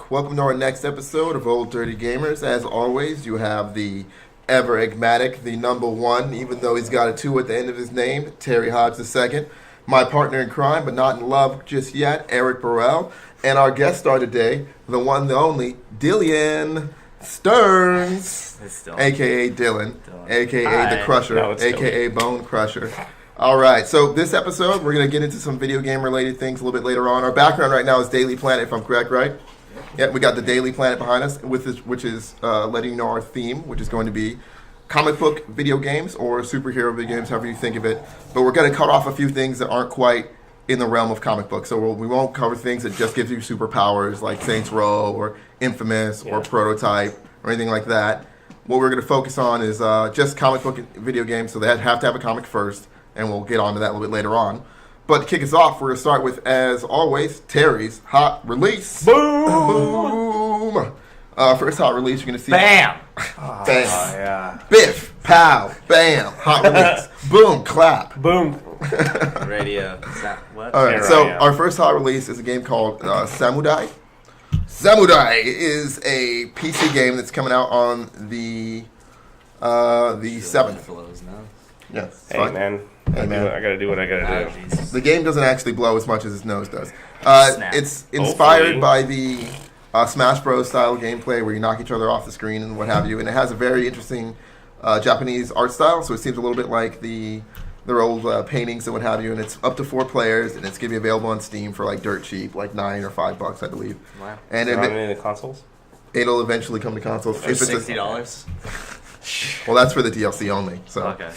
Welcome to our next episode of Old Dirty Gamers. As always, you have the ever enigmatic, the number one, even though he's got a 2 at the end of his name, Terry Hodge II. My partner in crime, but not in love just yet, Eric Burrell. And our guest star today, the one, the only, Dillian Stearns, a.k.a. Dylan, a.k.a. The Crusher, a.k.a. Bone Crusher. All right, so this episode, we're going to get into some video game-related things a little bit later on. Our background right now is Daily Planet, if I'm correct, right? Yeah, we got the Daily Planet behind us, which is letting you know our theme, which is going to be comic book video games or superhero video games, however you think of it. But we're going to cut off a few things that aren't quite in the realm of comic books. So we won't cover things that just give you superpowers like Saints Row or Infamous or Prototype or anything like that. What we're going to focus on is just comic book video games, so they have to have a comic first. And we'll get on to that a little bit later on. But to kick us off, we're going to start with, as always, Terry's hot release. Boom! Boom! First hot release, you're going to see... Bam! Bam! Yeah. Biff! Pow! Bam! Hot release. Boom! Clap! Boom! Radio. What? All right, so our first hot release is a game called Samudai. Samudai is a PC game that's coming out on the 7th. Yes. Hey, man. I gotta do what I gotta do. The game doesn't actually blow as much as his nose does. It's inspired by the Smash Bros. Style gameplay where you knock each other off the screen and what have you. And it has a very interesting Japanese art style, so it seems a little bit like their old paintings and what have you. And it's up to 4 players, and it's going to be available on Steam for like dirt cheap, like $9 or $5, I believe. Wow. And is it on any of the consoles? It'll eventually come to consoles. For $60? Well, that's for the DLC only. So. Okay.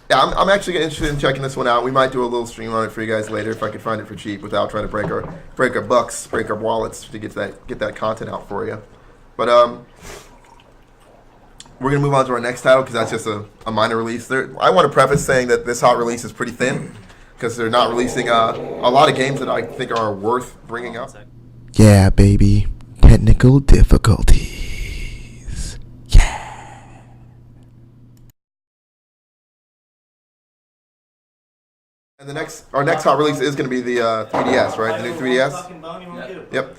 Yeah, I'm actually interested in checking this one out. We might do a little stream on it for you guys later if I could find it for cheap without trying to break our wallets to get that content out for you. But we're gonna move on to our next title because that's just a minor release. I want to preface saying that this hot release is pretty thin because they're not releasing a lot of games that I think are worth bringing up. Yeah, baby. Technical difficulties. Yeah. And our next hot release is going to be the 3DS, right? The new 3DS. Yep.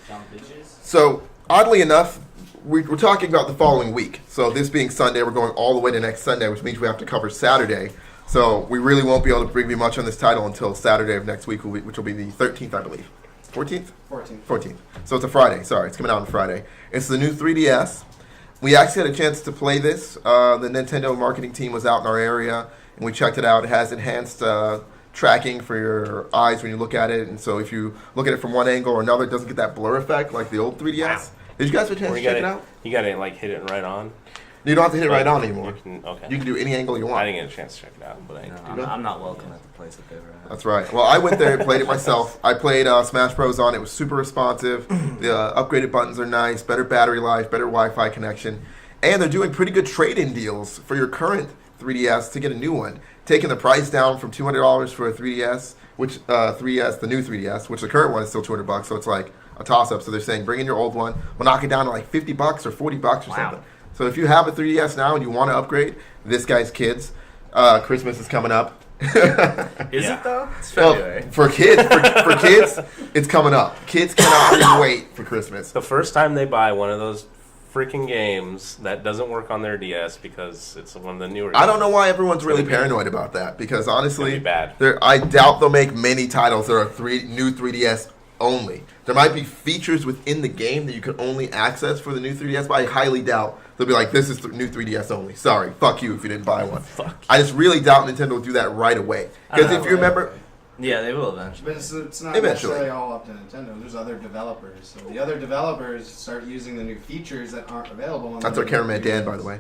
So oddly enough, we're talking about the following week. So this being Sunday, we're going all the way to next Sunday, which means we have to cover Saturday. So we really won't be able to bring you much on this title until Saturday of next week, which will be the 13th, I believe. 14th? 14th. So it's a Friday. Sorry, it's coming out on Friday. It's the new 3DS. We actually had a chance to play this. The Nintendo marketing team was out in our area, and we checked it out. It has enhanced tracking for your eyes when you look at it, and so if you look at it from one angle or another, it doesn't get that blur effect like the old 3DS. Wow. Did you guys have a chance to check it out? You gotta like hit it right on. You don't have to hit it right on anymore. You can do any angle you want. I didn't get a chance to check it out, but I'm not welcome at the place that they were at. That's right. Well, I went there and played it myself. I played Smash Bros. On it. It was super responsive. The upgraded buttons are nice, better battery life, better Wi-Fi connection, and they're doing pretty good trade-in deals for your current 3DS to get a new one, taking the price down from $200 for a 3DS, which the new 3DS, which the current one is still $200, so it's like a toss-up. So they're saying bring in your old one, we'll knock it down to like $50 or $40 or something. So if you have a 3DS now and you want to upgrade, this guy's kids, Christmas is coming up. Is it though? It's February. Well, for kids, it's coming up. Kids cannot wait for Christmas. The first time they buy one of those freaking games that doesn't work on their DS because it's one of the newer games. I don't know why everyone's really paranoid about that, because honestly, bad. I doubt they'll make many titles that are new 3DS only. There might be features within the game that you can only access for the new 3DS, but I highly doubt they'll be like, this is the new 3DS only. Sorry, fuck you if you didn't buy one. I just really doubt Nintendo will do that right away. Because if you remember... Yeah, they will eventually. But it's not necessarily all up to Nintendo. There's other developers. So the other developers start using the new features that aren't available on That's our cameraman Dan, by the way.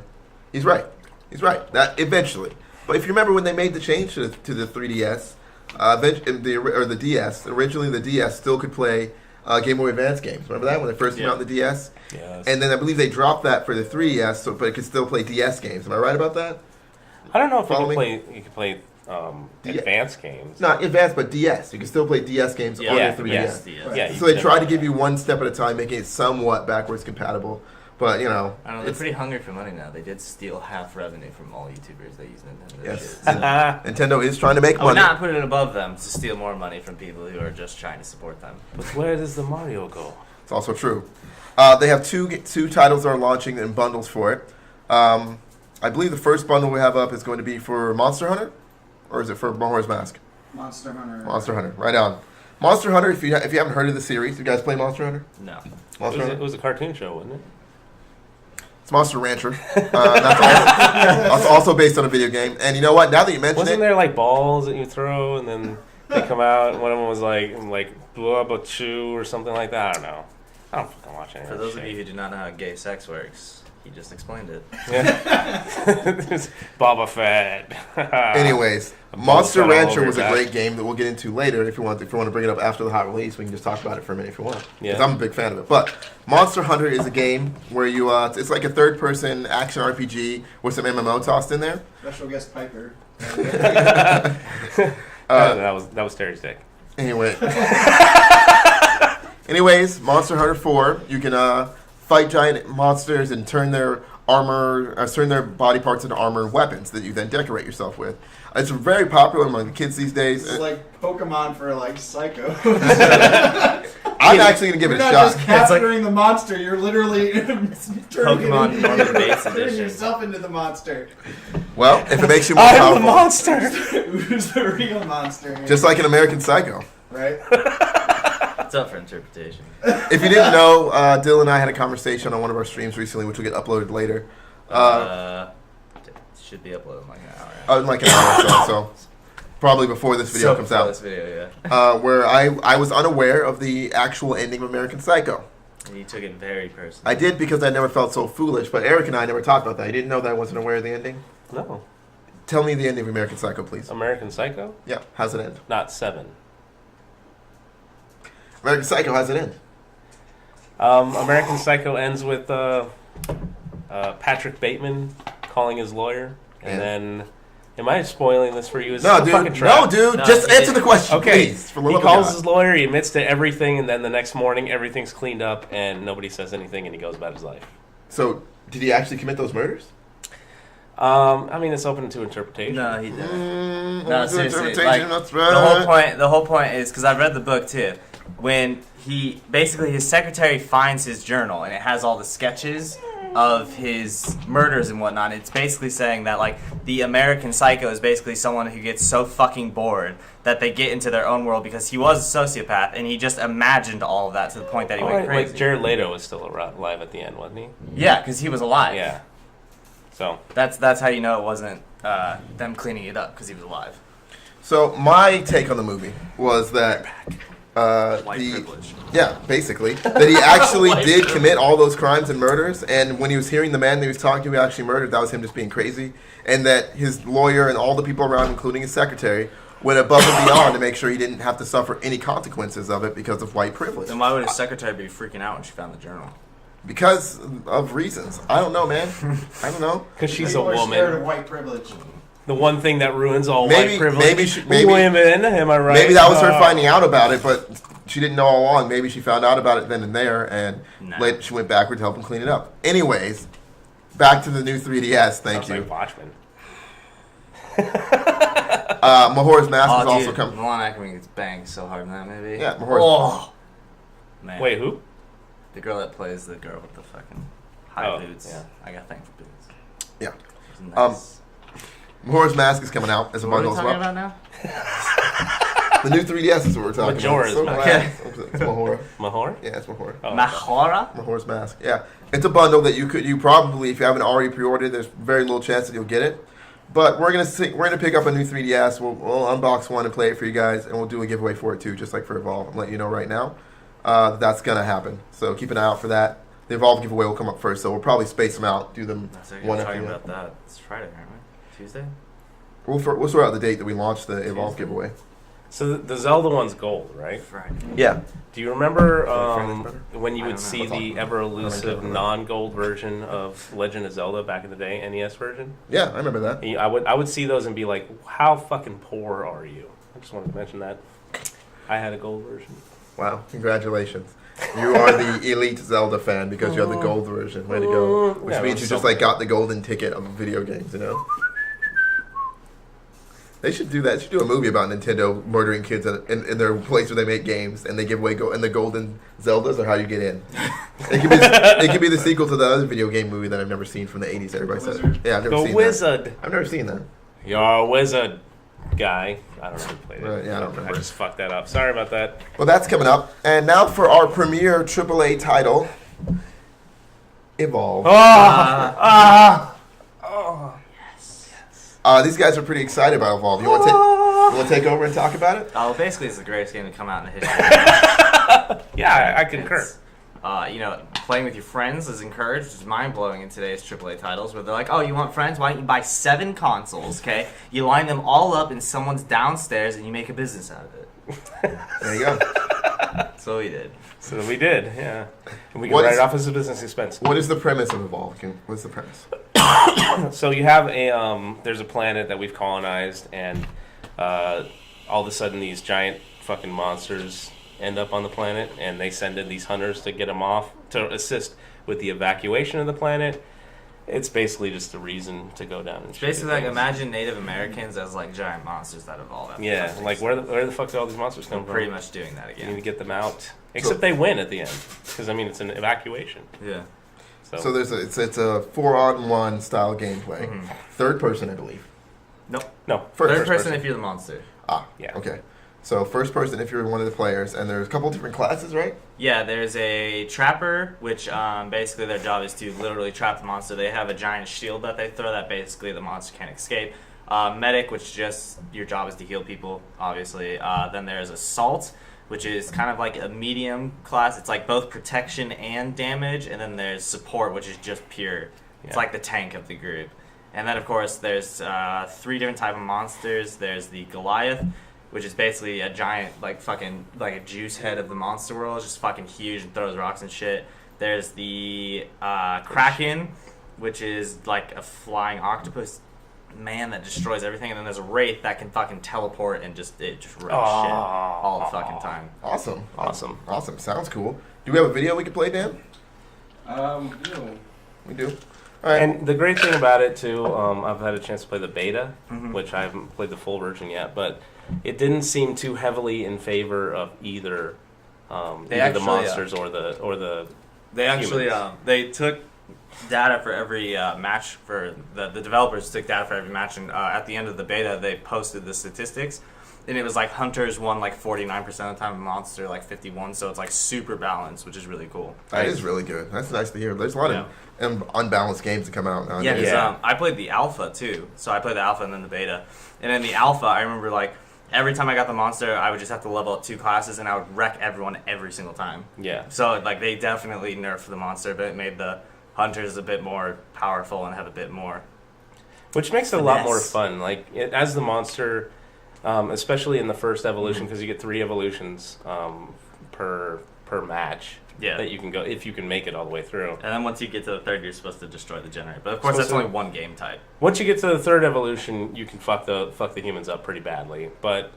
He's right. That eventually. But if you remember when they made the change to the 3DS, or the DS, originally the DS still could play Game Boy Advance games. Remember that when they first came out in the DS? Yes. And then I believe they dropped that for the 3DS, but it could still play DS games. Am I right about that? I don't know if you could play advanced games. Not advanced, but DS. You can still play DS games on your 3DS. Yes. Yeah, so they tried to give you one step at a time, making it somewhat backwards compatible. But, you know. I don't know, they're pretty hungry for money now. They did steal half revenue from all YouTubers that use Nintendo. Yes. Nintendo is trying to make money. I'm not putting it above them to steal more money from people who are just trying to support them. But where does the Mario go? It's also true. They have two titles that are launching in bundles for it. I believe the first bundle we have up is going to be for Monster Hunter, or is it for Majora's Mask? Monster Hunter. Monster Hunter, right on. Monster Hunter, if you haven't heard of the series, you guys play Monster Hunter? No. Monster Hunter? It was a cartoon show, wasn't it? It's Monster Rancher. That's also based on a video game. And you know what? Now that you mention Wasn't it, there like balls that you throw and then they come out and one of them was like blew up a chew or something like that? I don't know. I don't fucking watch any of For that those shit. of you who do not know how gay sex works, he just explained it. Yeah. Boba Fett. anyways, I'm Monster all over Rancher was a that. great game that we'll get into later. If you want to bring it up after the hot release, we can just talk about it for a minute if you want. Yeah. Because I'm a big fan of it. But Monster Hunter is a game where you it's like a third-person action RPG with some MMO tossed in there. Special guest Piper. that was Terry's dick. Anyways, Monster Hunter 4, you can fight giant monsters and turn their turn their body parts into armor and weapons that you then decorate yourself with. It's very popular among the kids these days. It's like Pokemon for like Psycho. I'm actually gonna give it a You're not shot. just capturing the monster. You're literally Pokemon Norman Bates turning edition. yourself into the monster. Well, if it makes you more I'm powerful, the monster. Who's the real monster? Here? just like an American Psycho. right. It's up for interpretation. If you didn't know, Dylan and I had a conversation on one of our streams recently, which will get uploaded later. Should be uploaded in like an hour. In like an hour or so probably before this video comes before out. This video, yeah. Where I was unaware of the actual ending of American Psycho. And you took it very personally. I did because I never felt so foolish, but Eric and I never talked about that. I didn't know that I wasn't aware of the ending. No. Tell me the ending of American Psycho, please. American Psycho? Yeah, how's it end? Not 7. American Psycho, how's it end? American Psycho ends with Patrick Bateman calling his lawyer, and Yeah. then, am I spoiling this for you? It's No, a fucking dude. trap. No, dude. No, Just he answer did. the question, Okay, please. For the he love of calls God. his lawyer, he admits to everything, and then the next morning everything's cleaned up and nobody says anything, and he goes about his life. So, did he actually commit those murders? I mean, it's open to interpretation. No, he didn't. Mm, No, it's seriously. interpretation, Like, that's right. the whole point is because I read the book too. When he basically his secretary finds his journal and it has all the sketches of his murders and whatnot. It's basically saying that like the American Psycho is basically someone who gets so fucking bored that they get into their own world because he was a sociopath and he just imagined all of that to the point that he went crazy. Like Jared Leto was still alive at the end, wasn't he? Yeah, because he was alive. Yeah. So That's how you know it wasn't them cleaning it up because he was alive. So, my take on the movie was that White privilege. Yeah, basically. That he actually did commit all those crimes and murders, and when he was hearing the man that he was talking to who actually murdered, that was him just being crazy, and that his lawyer and all the people around, including his secretary, went above and beyond to make sure he didn't have to suffer any consequences of it because of white privilege. Then why would his secretary be freaking out when she found the journal? Because of reasons. I don't know, man. I don't know. because she's a People are scared of woman, white privilege. the one thing that ruins all Maybe- white privilege. maybe- women. Am I right? Maybe that was her Oh. finding out about it, but she didn't know all along. Maybe she found out about it then and there, and Nah. later she went backward to help him clean it up. Anyways, back to the new 3DS. Thank Sounds you. like Watchmen. Majora's Mask is Oh, also dude, coming. Milan Ackerman gets banged so hard in that movie. Yeah, Majora's. Oh, man. Wait, who? The girl that plays the girl with the fucking high Oh, boots. yeah. I got thing for boots. Yeah. It's nice. Majora's Mask is coming out as a What are we bundle as talking well. about now? The new 3DS is what we're talking Majora's about. Mask. Glad. It's Mahora. Mahor? Yeah, it's Mahora. Oh. Mahora? Majora's Mask. Yeah, it's a bundle that you probably, if you haven't already pre-ordered, there's very little chance that you'll get it. But we're gonna pick up a new 3DS. We'll unbox one and play it for you guys, and we'll do a giveaway for it too, just like for Evolve. I'm letting you know right now. That's gonna happen. So keep an eye out for that. The Evolve giveaway will come up first, so we'll probably space them out, do them That's like one we're after talking the other. about that. It's Friday, aren't we? Tuesday? We'll sort out the date that we launched the Evolve Tuesday. giveaway. So the Zelda one's gold, right? Friday. Yeah. Do you remember Friday's better? when you I would don't know. see What's the on? ever I don't elusive know. non-gold version of Legend of Zelda back in the day, NES version? Yeah, I remember that. I would see those and be like, how fucking poor are you? I just wanted to mention that. I had a gold version. Wow, congratulations. You are the elite Zelda fan because you have the gold version. Way to go. Which Yeah, means it you was just so like got the golden ticket of video games, you know? They should do that. They should do a movie about Nintendo murdering kids in their place where they make games and they give away and the golden Zeldas or how you get in. It could be the sequel to the other video game movie that I've never seen from the 80s. Everybody says. Yeah, I've never The seen Wizard. that. I've never seen that. You're a wizard, guy. I don't know who played it. Yeah, I don't remember. I just fucked that up. Sorry about that. Well, that's coming up. And now for our premier AAA title, Evolve. These guys are pretty excited about Evolve. You want to take over and talk about it? Oh, basically, it's the greatest game to come out in the history. Yeah, I concur. Playing with your friends is encouraged, which is mind-blowing in today's AAA titles, where they're like, oh, you want friends? Why don't you buy 7 consoles, okay? You line them all up in someone's downstairs, and you make a business out of it. There you go. So we did. So we did, yeah. And we can What write is- it off as a business expense. What is the premise of Evolve? What's the premise? So you have there's a planet that we've colonized, and all of a sudden these giant fucking monsters end up on the planet, and they send in these hunters to get them off, to assist with the evacuation of the planet. It's basically just a reason to go down and shoot Basically, like, things. imagine Native Americans as, like, giant monsters that evolve. After Yeah, something. like where the fuck do all these monsters come from? Pretty much doing that You need again. to get them out. Except they win at the end, because I mean it's an evacuation. Yeah. So it's a 4-on-1 style gameplay. Mhm. Third person, I believe. Nope. No, Third person if you're the monster. Yeah. Okay. So first person if you're one of the players, and there's a couple different classes, right? Yeah, there's a trapper, which basically their job is to literally trap the monster. They have a giant shield that they throw that basically the monster can't escape. Medic, which just your job is to heal people, obviously. Then there's Assault, which is kind of like a medium class. It's like both protection and damage. And then there's Support, which is just pure. It's like the tank of the group. And then, of course, there's 3 different type of monsters. There's the Goliath, which is basically a giant, like a juice head of the monster world. It's just fucking huge and throws rocks and shit. There's the Kraken, which is like a flying octopus man that destroys everything. And then there's a Wraith that can fucking teleport and just wrecks shit all the fucking time. Awesome. Sounds cool. Do we have a video we can play, Dan? We do. All right. And the great thing about it too, I've had a chance to play the beta, Mhm. which I haven't played the full version yet, but it didn't seem too heavily in favor of either the actually, monsters or the. They actually humans. they took data for every match. For the developers took data for every match, and at the end of the beta, they posted the statistics, and it was like hunters won like 49% of the time, and monster like 51. So it's like super balanced, which is really cool. That is really good. That's nice to hear. There's a lot of unbalanced games that come out nowadays. Yeah, 'cause, Yeah. I played the alpha too. So I played the alpha and then the beta. And in the alpha, I remember like every time I got the monster, I would just have to level up 2 classes, and I would wreck everyone every single time. Yeah. So like they definitely nerfed the monster, but it made the hunters a bit more powerful and have a bit more. Which makes it a lot more Finesse. fun. Like as the monster, especially in the first evolution, because you get 3 evolutions per match. Yeah. That you can go if you can make it all the way through. And then once you get to the 3rd, you're supposed to destroy the generator. But of course, that's Supposed only one game type. Once you get to the 3rd evolution, you can fuck the humans up pretty badly. But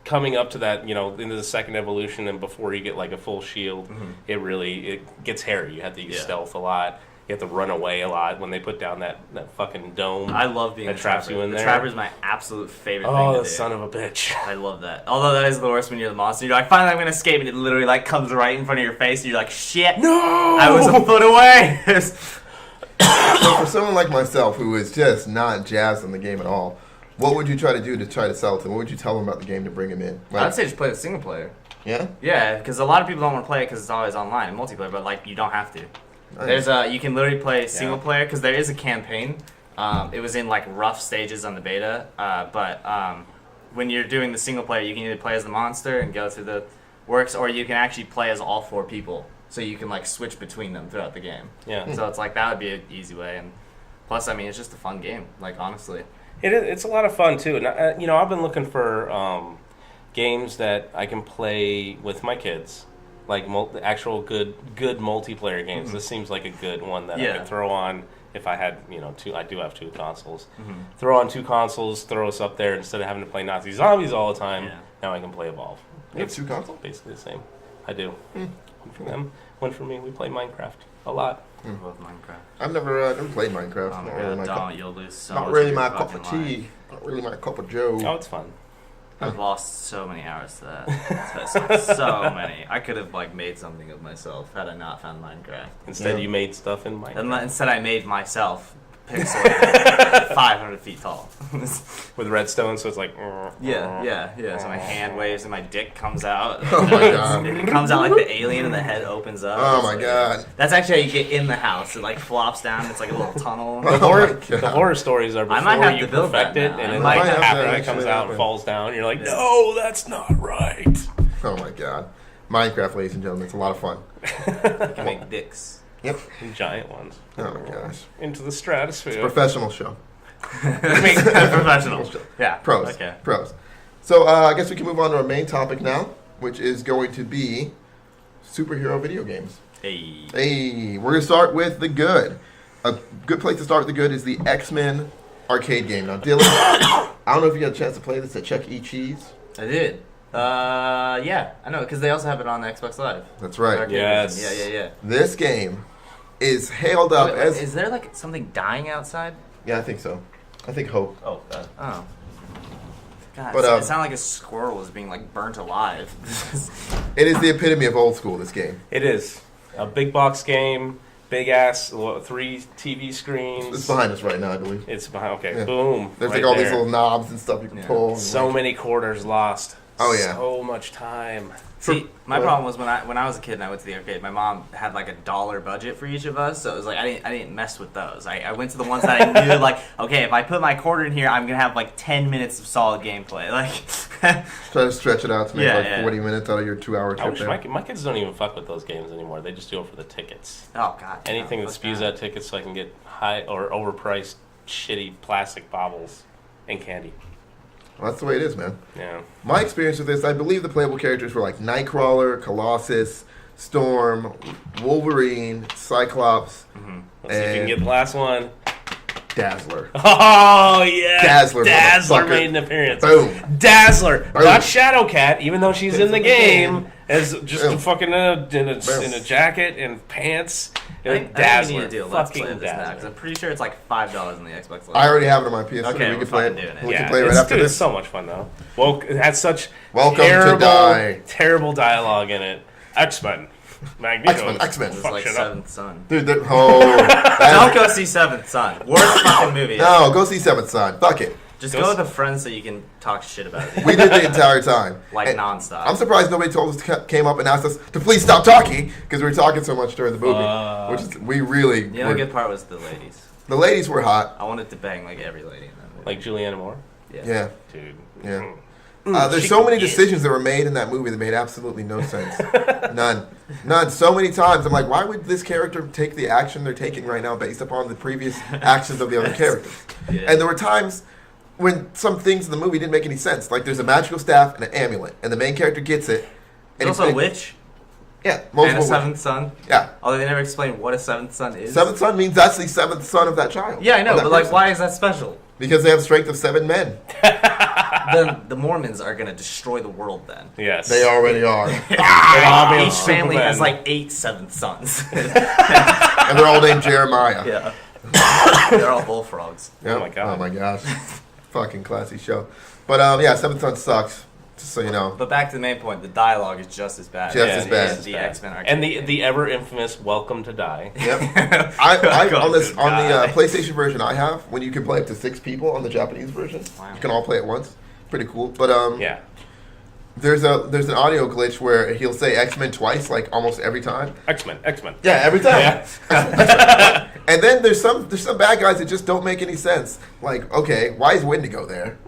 coming up to that, into the 2nd evolution and before you get like a full shield, it gets hairy. You have to use stealth a lot. You have to run away a lot when they put down that fucking dome. I love being that a traps trapper. you in The there. trapper is my absolute favorite thing Oh, to the do. son of a bitch. I love that. Although that is the worst when you're the monster. You're like, finally I'm going to escape, and it literally like comes right in front of your face, and you're like, shit. No! I was a foot away. So for someone like myself who is just not jazzed on the game at all, what would you try to do to try to sell it to them? What would you tell them about the game to bring them in? I'd say just play the single player. Yeah? Yeah, because a lot of people don't want to play it because it's always online and multiplayer, but like you don't have to. Nice. There's you can literally play single player because there is a campaign. It was in like rough stages on the beta, but when you're doing the single player, you can either play as the monster and go through the works, or you can actually play as all 4 people, so you can like switch between them throughout the game. Yeah. So it's like that would be an easy way, and plus, I mean, it's just a fun game. Like honestly. It's a lot of fun too, and I've been looking for games that I can play with my kids, like actual good multiplayer games. This seems like a good one that I could throw on if I had 2. I do have 2 consoles. Throw on 2 consoles, throw us up there instead of having to play Nazi zombies all the time. Yeah. Now I can play Evolve. You have 2 consoles? Basically the same. I do. One for them, one for me. We play Minecraft a lot. Both Minecraft. I've never played Minecraft. Oh my Not really god, my don't. cup. You'll lose so Not much really of my your cup of fucking tea. life. Not really my cup of Joe. Oh, it's fun. I've lost so many hours to that. So many. I could have like made something of myself had I not found Minecraft. Instead, Yeah. you made stuff in Minecraft. And instead, I made myself pixelated, 500 feet tall. With redstone, so it's like... Yeah. So my hand waves and my dick comes out. Oh my god. It comes out like the alien and the head opens up. Oh It's my like- god. That's actually how you get in the house. It like flops down. It's like a little tunnel. Oh Horror, my God. the horror stories are I might before have you to build that perfect it, now. and I then might like have to after it actually comes out happen. and falls down, you're like, Yeah. no, that's not right. Oh my god. Minecraft, ladies and gentlemen, it's a lot of fun. You can make dicks. Yep. Giant ones. Oh my gosh. Into the stratosphere. Professional show. Professional. Yeah. Pros. Okay. Pros. So I guess we can move on to our main topic now, which is going to be superhero video games. Hey. Hey, we're going to start with the good. A good place to start with the good is the X-Men arcade game. Now, Dylan, I don't know if you got a chance to play this at Chuck E. Cheese. I did. Yeah, I know, because they also have it on Xbox Live. That's right. Arcade Yes. version. Yeah. This game is hailed up Wait, as... is there like something dying outside? Yeah, I think so. I think Hope. Oh, God. Oh. God, But, it sounded like a squirrel was being like burnt alive. It is the epitome of old school, this game. It is. A big box game, big ass, 3 TV screens. It's behind us right now, I believe. It's behind. Okay, Yeah. boom. There's right like all there. these little knobs and stuff you can Yeah. pull. and, So like- many quarters lost. Oh, yeah. So much time. See, my Well- problem was when I was a kid and I went to the arcade, my mom had like $1 budget for each of us, so it was like I didn't mess with those. I went to the ones that I knew like, okay, if I put my quarter in here, I'm gonna have like 10 minutes of solid gameplay. Like, Try to stretch it out to make Yeah, like yeah. 40 minutes out of your 2-hour I trip wish there. my kids don't even fuck with those games anymore. They just do it for the tickets. oh god, Anything no, that fuck spews out tickets so I can get high or overpriced, shitty plastic baubles and candy. Well, that's the way it is, man. Yeah. My experience with this, I believe the playable characters were like Nightcrawler, Colossus, Storm, Wolverine, Cyclops, Let's see if you can And- get the last one. Dazzler. Oh yeah, Dazzler, Dazzler motherfucker. made an appearance. Boom. Dazzler, Boom. not Shadowcat, even though she's in the game, as just Boom. a fucking in a Boom. jacket and pants. I think we Dazzler, need to do a let's fucking play of this now, 'cause Dazzler. I'm pretty sure it's like $5 on the Xbox Live. I already have it on my PS3. Okay, we we're can play fucking it. doing it. We Yeah, can play it right it's, after dude, this. it's so much fun though. Well, it has such Welcome to terrible, die. terrible dialogue in it. X-Men, Magneto, X-Men. It's fuck like shit up. Seventh Son. Dude, Don't that, go see Seventh Son. Worst fucking movie. no, go see Seventh Son. Fuck it. Just Go go s- with a friend so you can talk shit about it. We did the entire time. Like And nonstop. I'm surprised nobody told us, came up and asked us to please stop talking because we were talking so much during the movie. Which is, we really The only good part was the ladies. The ladies were hot. I wanted to bang like every lady in that movie. Like Julianne Moore, Yeah. dude. Yeah. Mm. There's so many decisions that were made in that movie that made absolutely no sense. None. So many times I'm like, why would this character take the action they're taking right now based upon the previous actions of the other characters? Yeah. And there were times when some things in the movie didn't make any sense. Like there's a magical staff and an amulet, and the main character gets it. There's also a witch Yeah, and multiple a witches. seventh son. Yeah. Although they never explain what a seventh son is. Seventh son means that's the seventh son of that child. Yeah, I know, Of that but like, person. why is that special? Because they have strength of 7 men. Then the Mormons are gonna destroy the world. Then Yes, They already are. Army of each family Supermen. has like 8 seventh sons. And they're all named Jeremiah. Yeah, they're all bullfrogs. Yep. Oh my God. Oh my gosh. Fucking classy show. But yeah, Seventh Son sucks. Just so you know. But back to the main point, the dialogue is just as bad. Just as as bad. the X-Men arcade and game. the ever infamous "Welcome to Die." Yep. I on Good the God. PlayStation version I have, when you can play up to 6 people on the Japanese version, Wow. you can all play at once. Pretty cool. But Yeah, there's an audio glitch where he'll say X-Men twice, like almost every time. X-Men. Yeah, every time. Yeah. And then there's some bad guys that just don't make any sense. Like, okay, why is Wendigo there?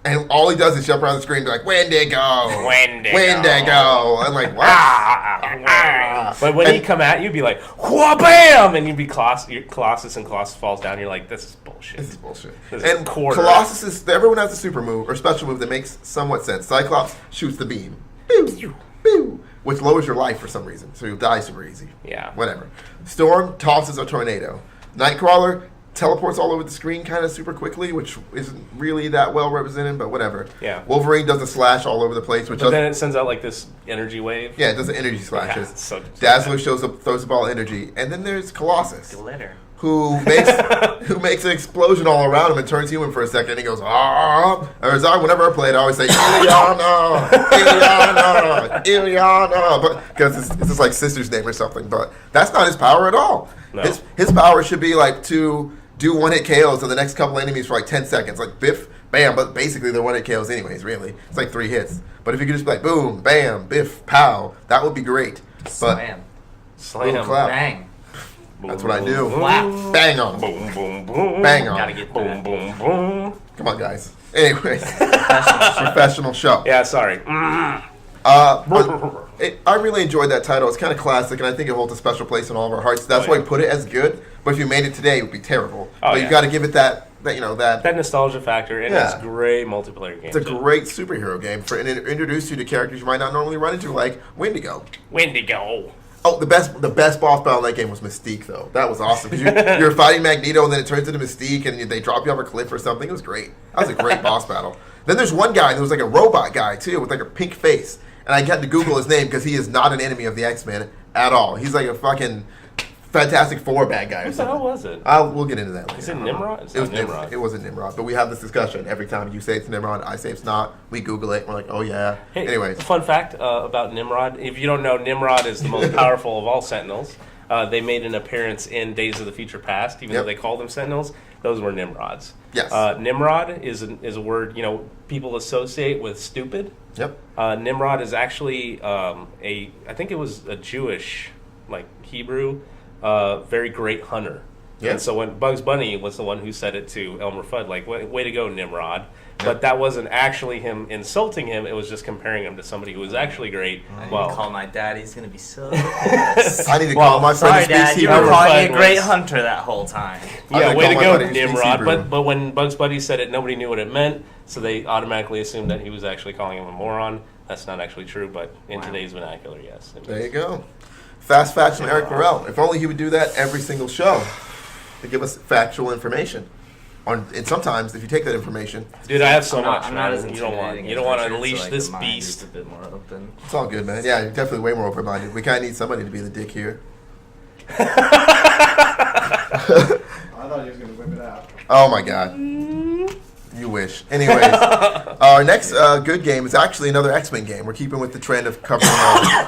And all he does is jump around the screen and be like, Wendigo! Wendigo! I'm like, what? But when he'd come at you, be like, "Wha-bam!" and you'd be Colossus, and Colossus falls down. You're like, "This is bullshit." This is bullshit. This is And quarter. Colossus is, everyone has a super move or special move that makes somewhat sense. Cyclops shoots the beam. Pew! Pew! Which lowers your life for some reason. So you'll die super easy. Yeah. Whatever. Storm tosses a tornado. Nightcrawler teleports all over the screen kind of super quickly, which isn't really that well represented, but whatever. Yeah. Wolverine does a slash all over the place, which But then it sends out like this energy wave. yeah, it does the energy slashes. Yeah, it's so Dazzler shows up, throws a ball of energy, and then there's Colossus, Glitter. who makes an explosion all around him and turns human for a second. And he goes, ah. Whenever I play it, I always say, Ileana, Ileana, Ileana, but because it's just like sister's name or something. But that's not his power at all. No. His power should be like to do one-hit KOs to the next couple enemies for like 10 seconds, like biff, bam. But basically they're one-hit KOs anyways. Really, it's like 3 hits. But if you could just be like boom, bam, biff, pow, that would be great. But Slam. Slam. boom, clap. Bang. That's what I do. Clap. Bang on. Boom, boom, boom. Bang on. Gotta get Boom, that. boom, boom. Come on, guys. Anyways, professional show. Yeah, sorry. I really enjoyed that title. It's kind of classic, and I think it holds a special place in all of our hearts. That's why we put it as good. But if you made it today, it would be terrible. Oh, but yeah. you got to give it that That nostalgia factor, and Yeah. it's great multiplayer game. It's a great superhero game and it introduced you to characters you might not normally run into, like Wendigo. Wendigo. Oh, the best boss battle in that game was Mystique, though. That was awesome because you're fighting Magneto, and then it turns into Mystique, and they drop you off a cliff or something. It was great. That was a great boss battle. Then there's one guy, there was like a robot guy too, with like a pink face, and I had to Google his name because he is not an enemy of the X-Men at all. He's like a fucking Fantastic Four bad guy or What the hell something. was it? We'll get into that later. Is it Nimrod? It's It was not Nimrod. It wasn't Nimrod, but we have this discussion every time you say it's Nimrod. I say it's not. We Google it. We're like, oh yeah. Hey, Anyways, fun fact about Nimrod. If you don't know, Nimrod is the most powerful of all Sentinels. They made an appearance in Days of the Future Past, even Yep. though they called them Sentinels. Those were Nimrods. Yes. Nimrod is a word people associate with stupid. yep. Nimrod is actually I think it was a Jewish, like Hebrew, very great hunter. Yeah. And so when Bugs Bunny was the one who said it to Elmer Fudd, like, way to go, Nimrod. But that wasn't actually him insulting him. It was just comparing him to somebody who was actually great. I Well, call my dad. He's gonna be so. I need to call my friend Sorry, who Dad. speaks You Hebrew. were calling me a Fudd great was- hunter that whole time. I'm yeah, gonna way call to my go, buddy who speaks Nimrod. Hebrew. But when Bugs Bunny said it, nobody knew what it meant, so they automatically assumed that he was actually calling him a moron. That's not actually true, but in today's vernacular, yes. it There is. you go. Fast Facts from Eric Morel. If only he would do that every single show to give us factual information. And sometimes, if you take that information, Dude, I have so I'm not, much, I'm man. not as You don't want intimidating you as don't want to Richard, so, unleash like, this the mind is beast. a bit more open. it's all good, man. Yeah, you're definitely way more open-minded. We kind of need somebody to be the dick here. I thought he was going to whip it out. Oh my god. You wish. Anyways, our next good game is actually another X-Men game. We're keeping with the trend of covering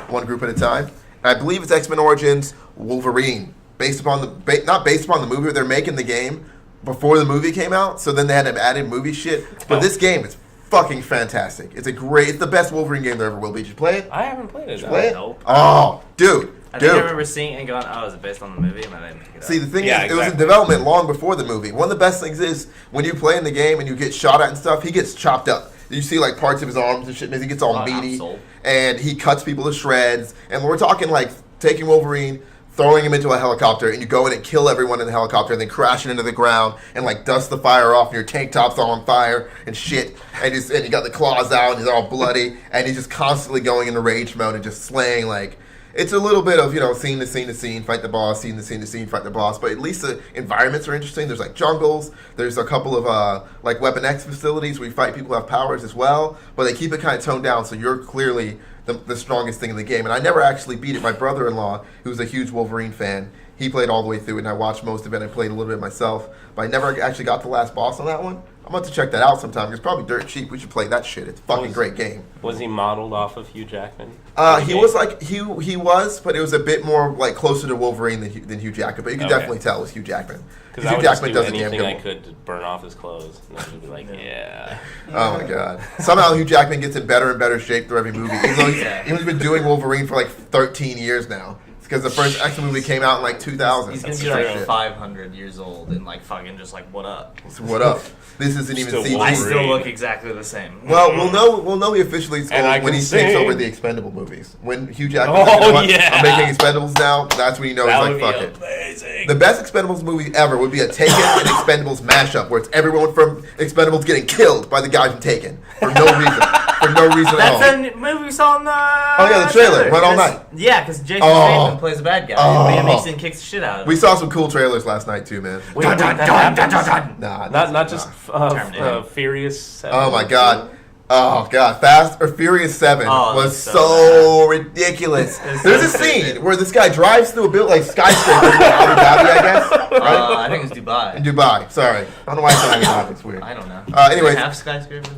one group at a time. I believe it's X-Men Origins Wolverine, based upon the not based upon the movie, but they're making the game before the movie came out. So then they had to add in movie shit. But this game is fucking fantastic. It's the best Wolverine game there ever will be. Did you play it? I haven't played it. Play it? Nope. Oh, dude. I think I Dude. remember seeing it and going, "Oh, is it based on the movie?" And I didn't pick it up. See, the thing Yeah, is, it was in exactly. development long before the movie. One of the best things is when you play in the game and you get shot at and stuff, he gets chopped up. You see like parts of his arms and shit, and he gets all Oh, I'm meaty, sold. and he cuts people to shreds. And we're talking like taking Wolverine, throwing him into a helicopter, and you go in and kill everyone in the helicopter, and then crashing into the ground and like dust the fire off, and your tank top's all on fire and shit. And you got the claws out, and he's all bloody, and he's just constantly going into rage mode and just slaying like. It's a little bit of, scene to scene to scene, fight the boss, scene to scene to scene, fight the boss. But at least the environments are interesting. There's like jungles. There's a couple of like Weapon X facilities where you fight people who have powers as well. But they keep it kind of toned down, so you're clearly the strongest thing in the game. And I never actually beat it. My brother-in-law, who's a huge Wolverine fan, he played all the way through it, and I watched most of it. I played a little bit myself. But I never actually got the last boss on that one. I'm about to check that out sometime. It's probably dirt cheap. We should play that shit. It's a fucking great game. Was he modeled off of Hugh Jackman? He was like he was, but it was a bit more like closer to Wolverine than Hugh Jackman. But you could Okay. definitely tell it was Hugh Jackman. Because I Hugh would just Jackman do does a damn anything I good. could to burn off his clothes. And then he'd be like, yeah. Oh my god! Somehow Hugh Jackman gets in better and better shape through every movie. Even though he's been doing Wolverine for like 13 years now. Because the first X-Men movie came out in like 2000. He's gonna That's be some like shit. 500 years old and like fucking just like, what up? So what up? This isn't even Still CG. I Wolverine. still look exactly the same. Well, we'll know he officially is And I old when can he takes sing. over the Expendable movies. When Hugh Jackman, Oh, yeah. I'm making Expendables now. That's when you know That he's would like, be fuck it. amazing. The best Expendables movie ever would be a Taken and Expendables mashup, where it's everyone from Expendables getting killed by the guy from Taken for no reason. for no reason at all. That's a movie we saw in the. Oh yeah, the trailer. Run all night. Yeah, because Jason Statham plays a bad guy. Liam Neeson kicks the shit out of him. We saw some cool trailers last night too, man. Wait, that happens? Nah, Not just Furious 7. Oh my god. Oh god, Fast or Furious 7 was so ridiculous. There's a scene where this guy drives through a building like skyscraper in Abu Dhabi, I guess. Right? I think it's Dubai. In Dubai, sorry. I don't know why I said Abu Dhabi. It's weird. I don't know. Anyways, Do they have skyscrapers?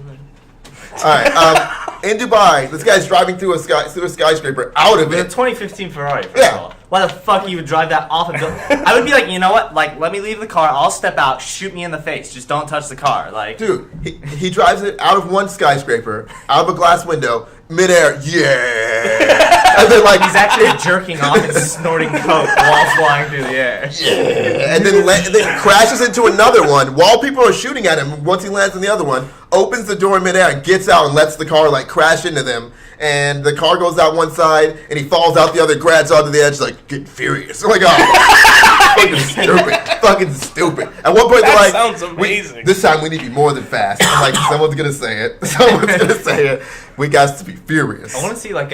all right. In Dubai, this guy's driving through a skyscraper out of With a it. 2015 Ferrari, first of all. Why the fuck you would drive that off a building? I would be like, you know what? Like, let me leave the car. I'll step out. Shoot me in the face. Just don't touch the car. Like, Dude, he drives it out of one skyscraper, out of a glass window, midair, yeah. And then like he's actually jerking off and snorting coke while flying through the air. Yeah. And then crashes into another one while people are shooting at him. Once he lands in the other one, opens the door in midair and gets out and lets the car like crash into them. And the car goes out one side and he falls out the other, grabs onto the edge like, get furious. I'm like, oh, fucking stupid. Fucking stupid. At one point, they're like, sounds amazing. This time we need to be more than fast. I'm like, someone's going to say it. Someone's going to say it. We got to be furious. I want to see like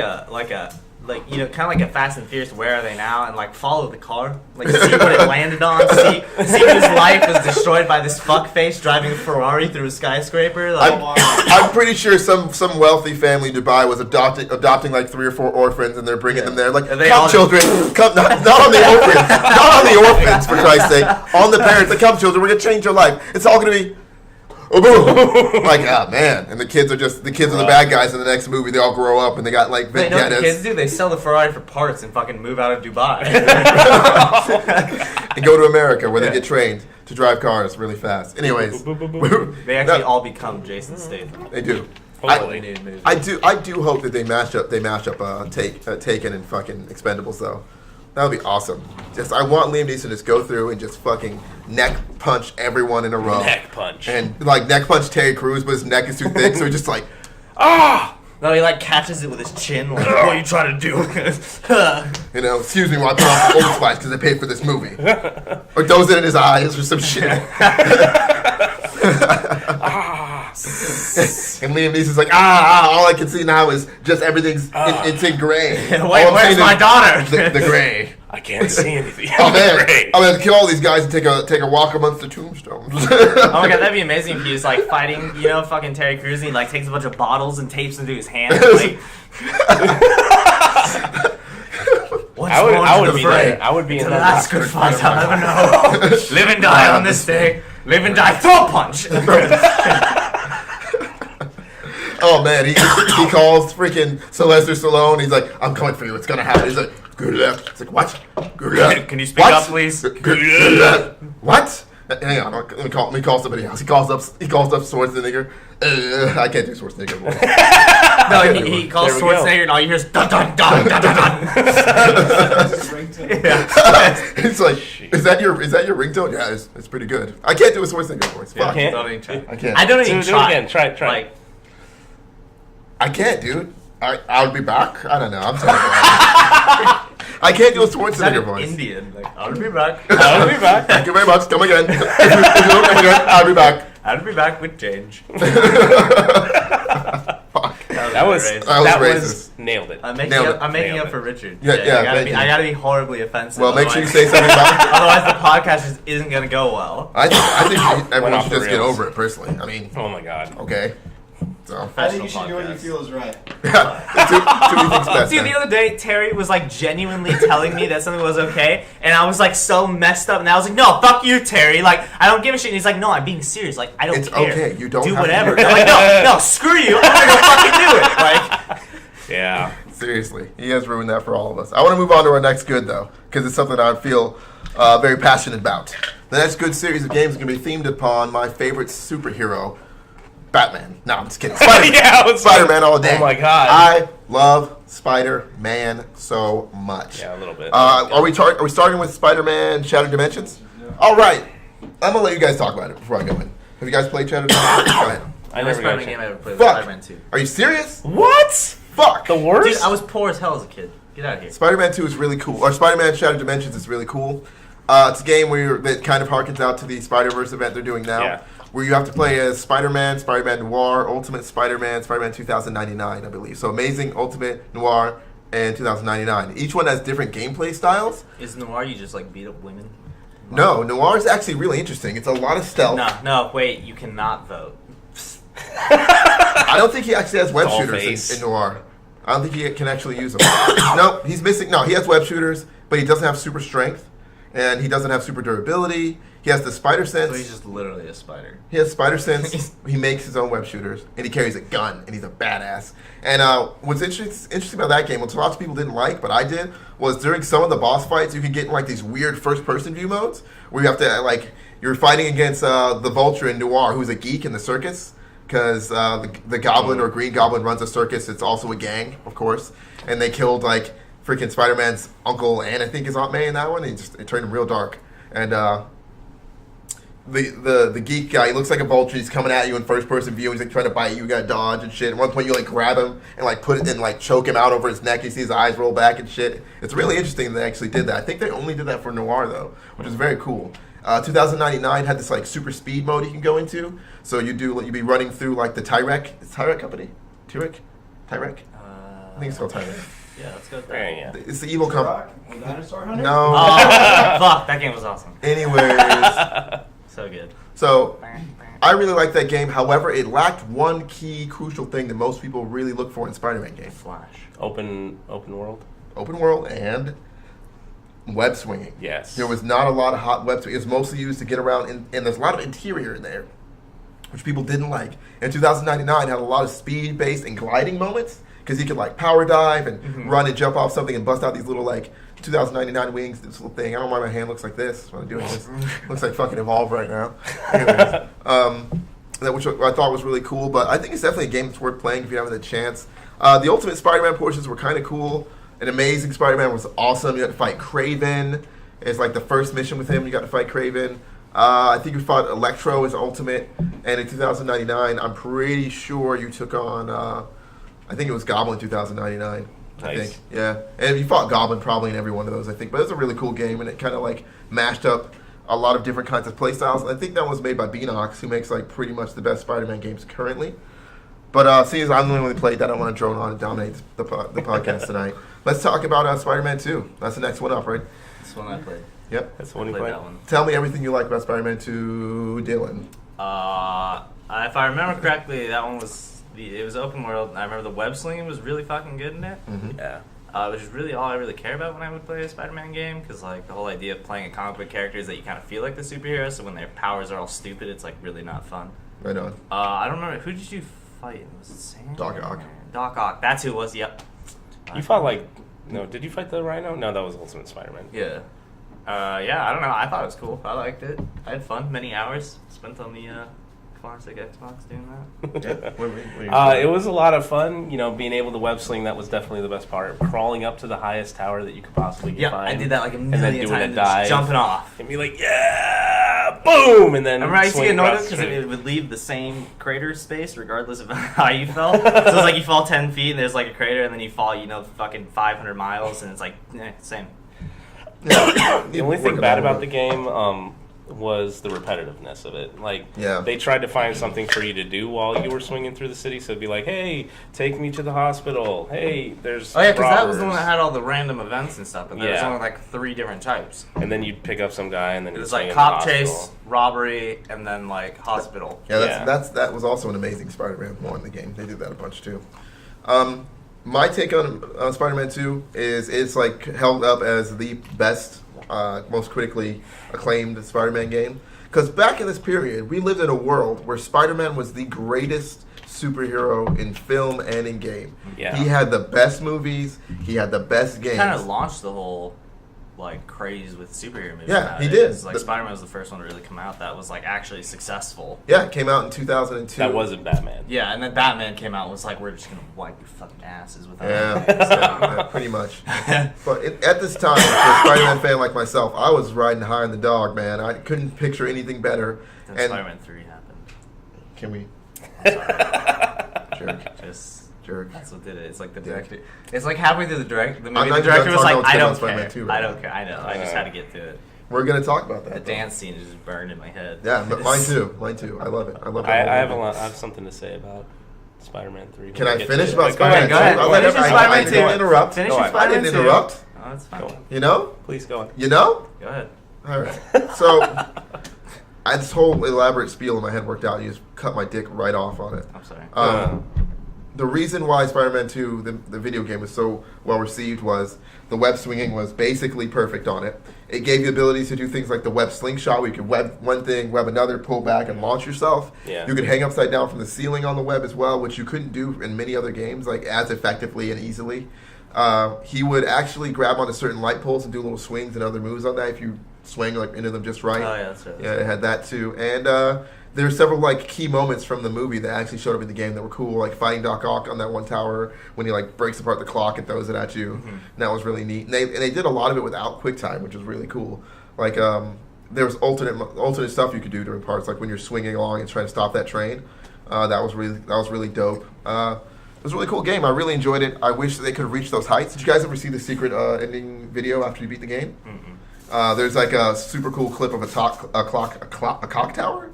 you know, kind of like a Fast and Furious. Where are they now? And like follow the car, like see what it landed on. See whose life was destroyed by this fuckface driving a Ferrari through a skyscraper. Like, I'm pretty sure some wealthy family in Dubai was adopting like 3 or 4 orphans, and they're bringing them there. Like, come children, come not on the orphans, not on the orphans for Christ's sake, on the parents. Like, come children, we're gonna change your life. It's all gonna be. Like, oh man, and the kids are the bad guys in the next movie. They all grow up and they got like they know what the vendettas. kids do? They sell the Ferrari for parts and fucking move out of Dubai. And go to America where they get trained to drive cars really fast. Anyways, they actually all become Jason Statham. They do. Hopefully. I do hope that they mash up Taken and fucking Expendables though. That would be awesome. I want Liam Neeson to just go through and just fucking neck punch everyone in a row. Neck punch. And like neck punch Terry Crews, but his neck is too thick, so he just like No, he like catches it with his chin. Like, what are you trying to do? you know, excuse me while I put on some Old Spice because I paid for this movie. Or throws it in his eyes or some shit. And Liam Neeson's like, all I can see now is just everything's it's in gray. Wait, where's my daughter? The gray. I can't see anything. Oh man, I'm gonna kill all these guys and take a walk amongst the tombstones. Oh my god, that'd be amazing if he was like fighting, you know, fucking Terry Crews, and he like takes a bunch of bottles and tapes them to his hand. Like, I would be there. I would be in the that last good fight I'll ever know. Live and die on this day. Live and die. Throw a punch. Oh man, he calls freaking Sylvester Stallone. He's like, I'm coming for you. It's gonna happen. He's like, good luck. It's like, what? Good luck. Can you speak up, please? Good luck. What? Hang on, let me call somebody else. He calls up Schwarzenegger. I can't do Schwarzenegger voice. No, he calls Schwarzenegger, and all you hear is dun dun dun dun dun dun. He's like, is that your ringtone? Yeah, it's pretty good. I can't do a Schwarzenegger voice. Fuck. Can't? I can't. I don't even Do try. it again. Try. Like, I can't, dude. I'll be back. I don't know. I'm terrible. I can't do a Schwarzenegger voice. Indian. Like, I'll be back. I'll be back. Thank you very much. Come again. If you don't come again, I'll be back. I'll be back with change. That was racist. Nailed it. I'm making up for Richard. Yeah, I gotta be horribly offensive. Well, make sure you say something about it. Otherwise, the podcast just isn't gonna go well. I think everyone should off the just get rails. over it, personally. I mean, Oh my god. okay. So, I think you should do what you feel is right. too many things best. Dude, the other day, Terry was like genuinely telling me that something was okay, and I was like so messed up, and I was like, no, fuck you, Terry. Like, I don't give a shit. And he's like, no, I'm being serious. Like, I don't It's care. okay. You don't do have to whatever. do it. I'm like, no, screw you. I'm gonna go fucking do it. Like, Yeah. Seriously, he has ruined that for all of us. I want to move on to our next good, though, because it's something I feel very passionate about. The next good series of games is going to be themed upon my favorite superhero, Batman. No, I'm just kidding. Spider-Man. Yeah, Spider-Man all day. Oh my god. I love Spider-Man so much. Yeah, a little bit. Are we starting with Spider-Man Shattered Dimensions? Yeah. All right. I'm going to let you guys talk about it before I go in. Have you guys played Shattered Dimensions? Go ahead. I never got a game I chance. ever played was Spider-Man 2. Are you serious? What? Fuck. The worst? Dude, I was poor as hell as a kid. Get out of here. Spider-Man 2 is really cool. Or Spider-Man Shattered Dimensions is really cool. It's a game that kind of harkens out to the Spider-Verse event they're doing now. Yeah. where you have to play as Spider-Man, Spider-Man Noir, Ultimate Spider-Man, Spider-Man 2099, I believe. So Amazing, Ultimate, Noir, and 2099. Each one has different gameplay styles. Is Noir you just like beat up women? No, Noir is actually really interesting. It's a lot of stealth. No, wait, you cannot vote. I don't think he actually has web shooters Dollface. in Noir. I don't think he can actually use them. No, he's missing. No, he has web shooters, but he doesn't have super strength, and he doesn't have super durability. He has the spider sense. So he's just literally a spider. He has spider sense. He makes his own web shooters, and he carries a gun, and he's a badass. And what's interesting about that game, which lots of people didn't like, but I did, was during some of the boss fights, you can get in like these weird first-person view modes where you have to like you're fighting against the Vulture in Noir, who's a geek in the circus, because the Goblin or Green Goblin runs a circus. It's also a gang, of course, and they killed like freaking Spider-Man's uncle and I think his Aunt May in that one. And it turned him real dark, and the geek guy, he looks like a vulture. He's coming at you in first person view. He's like trying to bite you. You got to dodge and shit. At one point, you like grab him and like put it and like choke him out over his neck. You see his eyes roll back and shit. It's really interesting that they actually did that. I think they only did that for Noir though, which is very cool. 2099 had this like super speed mode you can go into. So you'd be running through like the Tyrek. Is Tyrek company? Tyrek? I think it's called Tyrek. Yeah, let's go. Yeah. It's the evil company. The Dinosaur Hunter? No. Oh, fuck! That game was awesome. Anyways. So good. So, I really liked that game. However, it lacked one key crucial thing that most people really look for in Spider-Man games. Flash. Open world. Open world and web swinging. Yes. There was not a lot of hot web swinging. It was mostly used to get around, and there's a lot of interior in there, which people didn't like. And 2099 had a lot of speed-based and gliding moments, because you could like power dive and run and jump off something and bust out these little like 2099 wings, this little thing. I don't know why my hand looks like this when I'm doing this. Looks like fucking Evolve right now. Anyways, which I thought was really cool, but I think it's definitely a game that's worth playing if you're having the chance. The Ultimate Spider-Man portions were kind of cool. An Amazing Spider-Man was awesome. You had to fight Kraven. It's like the first mission with him. You got to fight Kraven. I think you fought Electro as Ultimate. And in 2099, I'm pretty sure you took on, I think it was Goblin 2099. I Nice. think, yeah. And you fought Goblin probably in every one of those, I think. But it was a really cool game, and it kind of like mashed up a lot of different kinds of playstyles. And I think that was made by Beanox, who makes like pretty much the best Spider-Man games currently. But seeing as I'm the only one who played that, I want to drone on and dominate the podcast tonight. Let's talk about Spider-Man 2. That's the next one up, right? This one I played. Yep. That's the one you Played played. that one. Tell me everything you like about Spider-Man 2, Dylan. If I remember correctly, that one was it was open world. I remember the web slinging was really fucking good in it. Yeah. Which is really all I really care about when I would play a Spider-Man game, because like the whole idea of playing a comic book character is that you kind of feel like the superhero. So when their powers are all stupid, it's like really not fun. Right on. I don't remember, who did you fight? Was it Sam? Doc Ock. Doc Ock. That's who it was. Yep. You fought like did you fight the Rhino? No, that was Ultimate Spider-Man. Yeah. Yeah, I don't know. I thought it was cool. I liked it. I had fun. Many hours spent on the classic Xbox doing that. Yeah. What were you It was a lot of fun, being able to web sling. That was definitely the best part. Crawling up to the highest tower that you could possibly Yeah, find. I did that like a and then million doing times. a dive, Just jumping off. and be like, yeah, boom, and then. I remember I used to swing get annoyed across because the it street. would leave the same crater space regardless of how you fell. So it's like you fall 10 feet and there's like a crater, and then you fall, fucking 500 miles, and it's like, same. The only thing bad about the game was the repetitiveness of it. Like, Yeah. they tried to find something for you to do while you were swinging through the city. So it'd be like, hey, take me to the hospital. Hey, there's Oh yeah, because that was the one robbers. that had all the random events and stuff, and there was Yeah. only like 3 different types. And then you'd pick up some guy, and then It you'd was swing like in the cop hospital. chase, robbery, and then like hospital. Yeah, that was also an Amazing Spider-Man 1 in the game. They did that a bunch too. My take on Spider-Man 2 is it's like held up as the best, most critically acclaimed Spider-Man game. Because back in this period, we lived in a world where Spider-Man was the greatest superhero in film and in game. Yeah. He had the best movies. He had the best games. Kind of launched the whole like craze with superhero movies. Yeah, he nowadays. did. Like Spider-Man was the first one to really come out that was like actually successful. Yeah, it came out in 2002. That wasn't Batman. Yeah, and then Batman came out and was like, we're just gonna wipe your fucking asses with that. Yeah, pretty much. But at this time, for a Spider-Man fan like myself, I was riding high on the dog, man. I couldn't picture anything better. Then And Spider-Man 3 happened. can we? Jerk. Just Jerk. that's what did it. It's like the Dick. director. It's like halfway through the I'm movie, not the director even was talking like, about I don't Spider-Man care. 2 right I now. don't care. I know. I just had to get to it. we're gonna talk about that. The though. dance scene is just burned in my head. Yeah, but mine too. Mine too. I love it. I love it. I have something to say about Spider-Man 3. Can I finish about Go ahead, Spider-Man 2? go ahead. I'll let Finish your everybody- I Spider-Man didn't 2. interrupt. Finish Go your on. I didn't Spider-Man 2. interrupt. Oh, that's fine. Go on. You know? Please go on. You know? Go ahead. All right. So, I had this whole elaborate spiel in my head worked out. You just cut my dick right off on it. I'm sorry. The reason why Spider-Man 2, the video game, was so well received was the web swinging was basically perfect on it. It gave you abilities to do things like the web slingshot, where you could web one thing, web another, pull back, and launch yourself. Yeah. You could hang upside down from the ceiling on the web as well, which you couldn't do in many other games, like as effectively and easily. He would actually grab onto certain light poles and do little swings and other moves on that if you swing like into them just right. Oh, yeah, that's right. Yeah, it had that too. And there were several like key moments from the movie that actually showed up in the game that were cool, like fighting Doc Ock on that one tower when he like breaks apart the clock and throws it at you. And that was really neat. And they did a lot of it without QuickTime, which was really cool. Like there was alternate stuff you could do during parts, like when you're swinging along and trying to stop that train. That was really dope. It was a really cool game. I really enjoyed it. I wish they could have reached those heights. Did you guys ever see the secret ending video after you beat the game? There's like a super cool clip of a clock tower?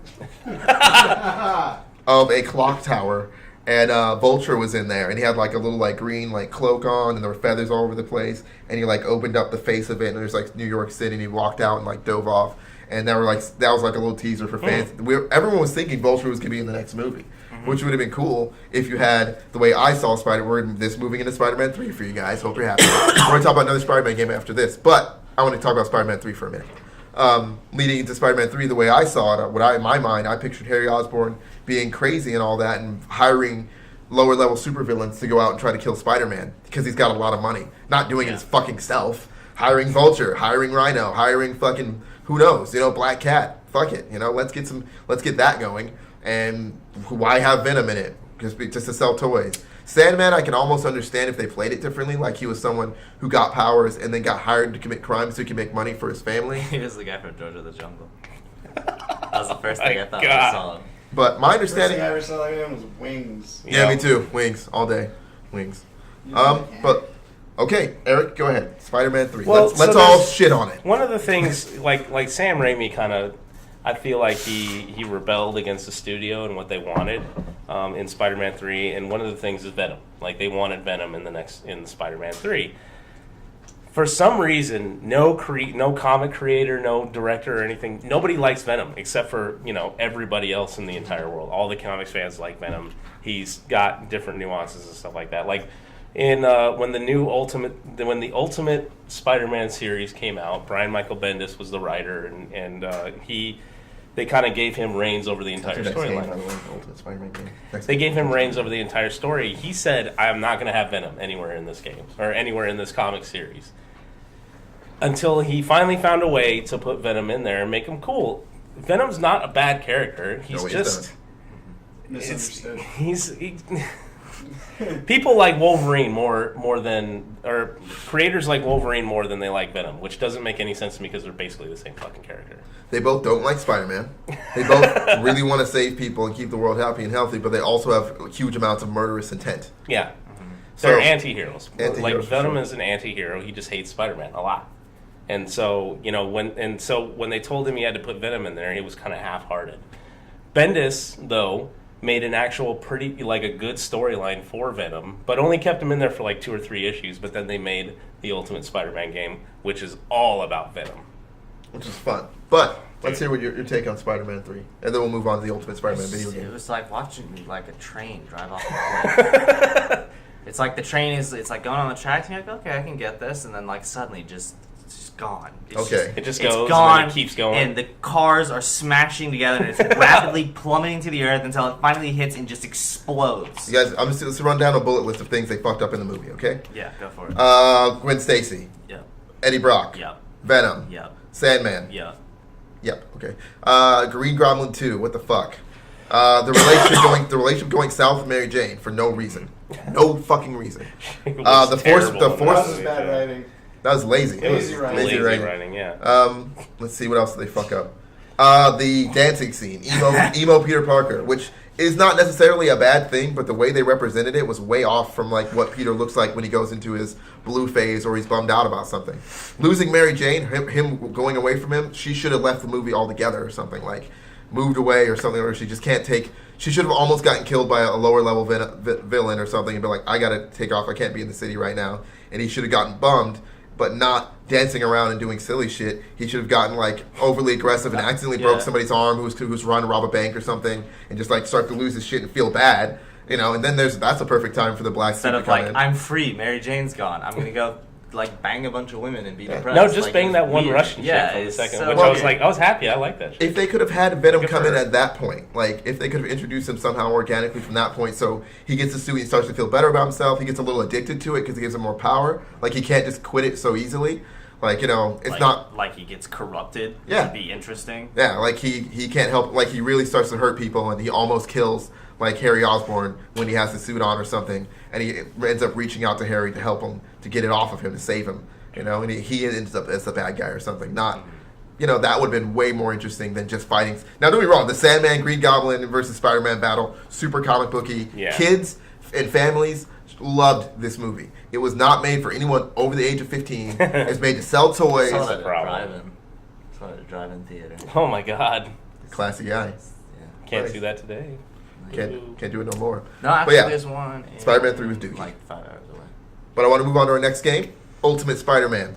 Of a clock tower. And Vulture was in there, and he had like a little like green like cloak on, and there were feathers all over the place. And he like opened up the face of it, and there's like New York City, and he walked out and like dove off. And that was like a little teaser for fans. Everyone was thinking Vulture was gonna be in the next movie, which would have been cool if you had the way I saw We're this moving into Spider-Man 3 for you guys. Hope you're happy. We're gonna talk about another Spider-Man game after this, but I want to talk about Spider-Man 3 for a minute. Leading into Spider-Man 3, the way I saw it, in my mind, I pictured Harry Osborn being crazy and all that, and hiring lower-level supervillains to go out and try to kill Spider-Man because he's got a lot of money. Not doing it his fucking self. Hiring Vulture, hiring Rhino, hiring fucking who knows, Black Cat. Fuck it, let's get that going. And why have Venom in it? Just to sell toys. Sandman, I can almost understand if they played it differently, like he was someone who got powers and then got hired to commit crimes so he could make money for his family. He was the guy from Georgia the Jungle. That was the first thing I thought God. when I saw him. But my First thing understanding... I ever saw like him was Wings. Yeah, me too. Wings. All day. Wings. But... Okay, Eric, go ahead. Spider-Man 3. Well, let's so all there's- shit on it. One of the things, like Sam Raimi kind of, I feel like he rebelled against the studio and what they wanted in Spider-Man 3, and one of the things is Venom. Like, they wanted Venom in Spider-Man 3. For some reason, no comic creator, no director or anything, nobody likes Venom except for, everybody else in the entire world. All the comics fans like Venom. He's got different nuances and stuff like that. Like, when the Ultimate Spider-Man series came out, Brian Michael Bendis was the writer, and they kind of gave him reins over the entire storyline. They gave him reins over the entire story. He said, "I am not going to have Venom anywhere in this game or anywhere in this comic series," until he finally found a way to put Venom in there and make him cool. Venom's not a bad character. He's just Misunderstood. People like Wolverine more than, or creators like Wolverine more than they like Venom, which doesn't make any sense to me because they're basically the same fucking character. They both don't like Spider-Man. They both really want to save people and keep the world happy and healthy, but they also have huge amounts of murderous intent. Yeah. So- They're anti-heroes. Anti-heroes, Like, for Venom sure. is an anti-hero. He just hates Spider-Man a lot. And so, when they told him he had to put Venom in there, he was kind of half-hearted. Bendis, though, made an actual a good storyline for Venom, but only kept him in there for like 2 or 3 issues, but then they made the Ultimate Spider-Man game, which is all about Venom. Which is fun. But let's hear what your take on Spider-Man 3. And then we'll move on to the Ultimate Spider-Man video It game. was like watching like a train drive off a cliff. It's like the train it's like going on the tracks, and you're like, okay, I can get this, and then like suddenly it's just gone. It's Okay. It just it's goes, gone, and then it keeps going. and the cars are smashing together, and it's rapidly plummeting to the earth until it finally hits and just explodes. You guys, let's run down a bullet list of things they fucked up in the movie, okay? Yeah, go for it. Gwen Stacy. Yep. Eddie Brock. Yep. Venom. Yep. Sandman. Yep. Yep, okay. Green Goblin 2, what the fuck? The relationship going south with Mary Jane for no reason. No fucking reason. It was the Force- terrible the in Force- that That was movie, bad too. writing. That was lazy. It was Lazy writing. lazy writing. writing, yeah. Let's see, what else did they fuck up? The dancing scene. Emo Peter Parker, which is not necessarily a bad thing, but the way they represented it was way off from like what Peter looks like when he goes into his blue phase or he's bummed out about something. Losing Mary Jane, him going away from him, she should have left the movie altogether or something, like moved away or something, or she just can't take. She should have almost gotten killed by a lower level villain or something and be like, I gotta take off, I can't be in the city right now. And he should have gotten bummed, but not dancing around and doing silly shit. He should have gotten like overly aggressive and accidentally broke somebody's arm who's run to rob a bank or something and just like start to lose his shit and feel bad, you know. And then that's a perfect time for the black suit Instead to of come like, in. I'm free, Mary Jane's gone. I'm gonna go like bang a bunch of women and be depressed. No, just like, bang that one weird. Russian yeah, chick for the it's second, so which weird. I was happy. I like that shit. If they could have had Venom Good come for in her. at that point, like if they could have introduced him somehow organically from that point, so he gets the suit, he starts to feel better about himself, he gets a little addicted to it because it gives him more power. Like he can't just quit it so easily. Like, you know, it's like, not. like he gets corrupted Yeah. to be interesting. Yeah, like he can't help. Like he really starts to hurt people, and he almost kills like Harry Osborn when he has the suit on or something, and he ends up reaching out to Harry to help him to get it off of him to save him. You know, and he ends up as the bad guy or something. Not, you know, that would have been way more interesting than just fighting. Now, don't get me wrong, the Sandman, Green Goblin versus Spider-Man battle, super comic booky. Yeah. Kids and families loved this movie. It was not made for anyone over the age of 15. It's made to sell toys. Saw That's that the at problem. drive-in. Saw it at drive-in theater. Oh my god, Classy guy. Yeah. can't Nice. do that today. Can't do it no more. No, actually, yeah. there's one. in, Spider-Man 3 was Dookie. like 5 hours away. But I want to move on to our next game, Ultimate Spider-Man.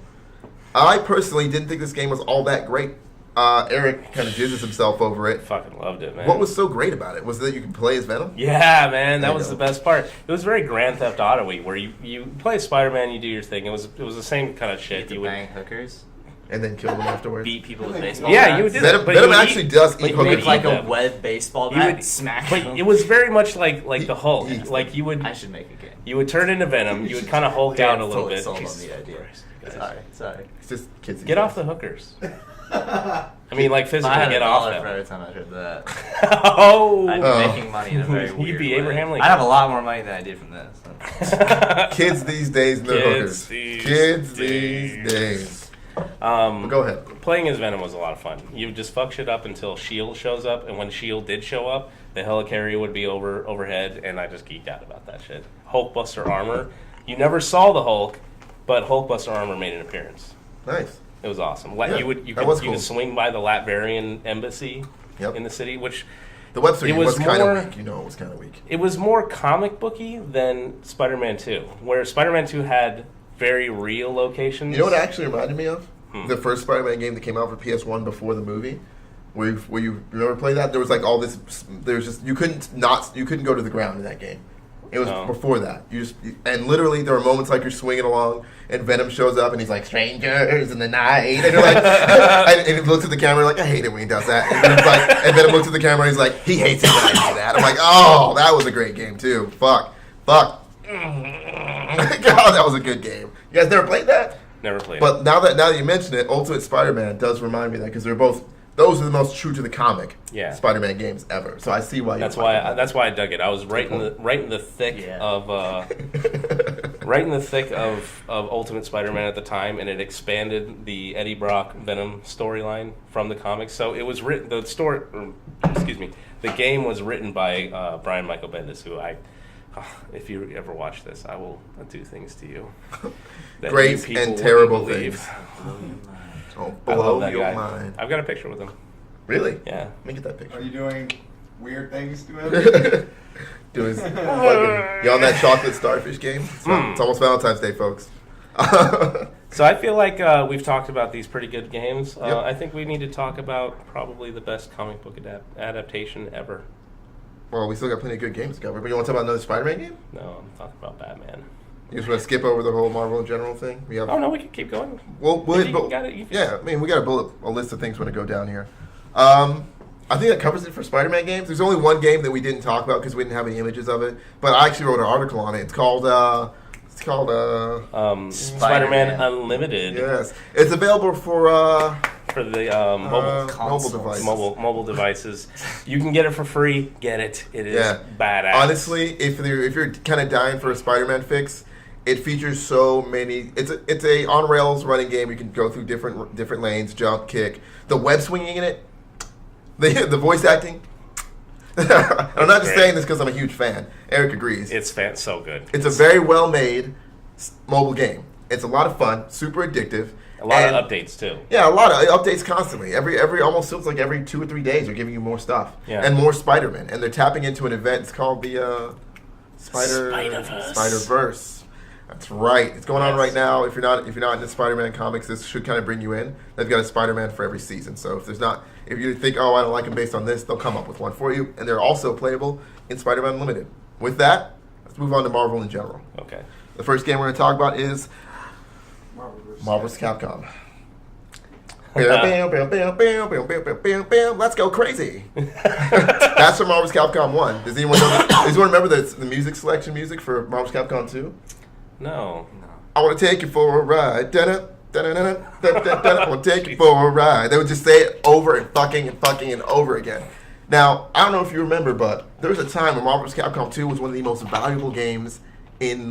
I personally didn't think this game was all that great. Eric kind of jizzes himself over it. Fucking loved it, man. What was so great about it? Was it that you could play as Venom? Yeah, man, There that you was go. the best part. It was very Grand Theft Auto-y, where you play Spider-Man, you do your thing. It was the same kind of You shit. get to You would bang hookers, And then kill them afterwards? beat people with baseball Yeah, bats. you would do Venom, that, but Venom you would actually eat- does but eat you would hookers. Make like them. a web baseball You bat, would- smack But them. it was very much like the Hulk. he eats Like you would I should make a game. you would turn into Venom. You would kind of Hulk Yeah, down a little totally bit. sold on Jesus the idea. Christ, you guys. Sorry. It's just kids. Get off the hookers. I mean, like If physically I had get a off dollar for them. every time I heard that, Oh, I'd be Oh. making money in a very You'd weird be way. Abraham Lincoln. I'd have a lot more money than I did from this. Kids these days and their Kids hookers. these Kids days. these days. Go ahead. Playing as Venom was a lot of fun. You would just fuck shit up until S.H.I.E.L.D. shows up, and when S.H.I.E.L.D. did show up, the helicarrier would be overhead, and I just geeked out about that shit. Hulkbuster armor. You never saw the Hulk, but Hulkbuster armor made an appearance. Nice. It was awesome. Yeah, You that was could cool. swing by the Latvian embassy Yep. in the city, which The web series It was was kind more- of weak. You know, it was kind of weak. it was more comic booky than Spider-Man 2, where Spider-Man 2 had very real locations. You know what it actually reminded me of? Hmm. The first Spider-Man game that came out for PS1 before the movie. Where you remember play that? There was like all this. There was just you couldn't go to the ground in that game. It was No. before that. And literally there were moments like you're swinging along and Venom shows up and he's like strangers in the night and you're like and he looks at the camera like I hate it when he does that and Venom looks at the camera and he's like he hates it when I do that. I'm like oh that was a great game too. Fuck. God that was a good game. You guys never played that? Never played. But now that you mention it, Ultimate Spider-Man does remind me of that because those are the most true to the comic Yeah. Spider-Man games ever. So I see why. That's you why. like That's why I dug it. I was right in the thick Yeah. of right in the thick of Ultimate Spider-Man at the time, and it expanded the Eddie Brock Venom storyline from the comics. So it was written. The game was written by Brian Michael Bendis, who if you ever watch this, I will do things to you. that Great you people and wouldn't terrible believe. things. Oh, I love blow that your guy. mind. I've got a picture with him. Really? Yeah. Let me get that picture. Are you doing weird things to him? Doing fucking, you on that chocolate starfish game? It's almost Valentine's Day, folks. So I feel like we've talked about these pretty good games. Yep. I think we need to talk about probably the best comic book adaptation ever. Well, we still got plenty of good games to cover. But you want to talk about another Spider-Man game? No, I'm talking about Batman. You just want to skip over the whole Marvel in general thing? We have. Oh no, we can keep going. Well, If you got it, you can- yeah, I mean, we got a list of things we want to go down here. I think that covers it for Spider-Man games. There's only one game that we didn't talk about because we didn't have any images of it. But I actually wrote an article on it. It's called Spider-Man Spider-Man. Unlimited yes. It's available for for the mobile mobile devices. mobile devices. You can get it for free. Get it. It is Yeah. badass. Honestly, if you're kind of dying for a Spider-Man fix, it features so many. It's a on rails running game. You can go through different lanes, jump, kick. The web swinging in it, the voice acting, I'm not just great. saying this because I'm a huge fan. Eric agrees. It's so good. It's a very well-made mobile game. It's a lot of fun, super addictive. A lot of updates too. Yeah, a lot of updates constantly. Every almost feels like every 2 or 3 days they're giving you more stuff. Yeah. And more Spider-Man. And they're tapping into an event. It's called the Spider-Verse. Spider-Verse. That's right. It's going on right now. If you're not into Spider-Man comics, this should kind of bring you in. They've got a Spider-Man for every season. So if you think, oh, I don't like him based on this, they'll come up with one for you. And they're also playable in Spider-Man Unlimited. With that, let's move on to Marvel in general. Okay. The first game we're going to talk about is Marvel vs. Capcom. Let's go crazy. That's from Marvel vs. Capcom 1. Does anyone remember the music selection music for Marvel vs. Capcom 2? No. I want to take you for a ride. I want to take you for a ride. They would just say it over and fucking and over again. Now, I don't know if you remember, but there was a time when Marvel vs. Capcom 2 was one of the most valuable games in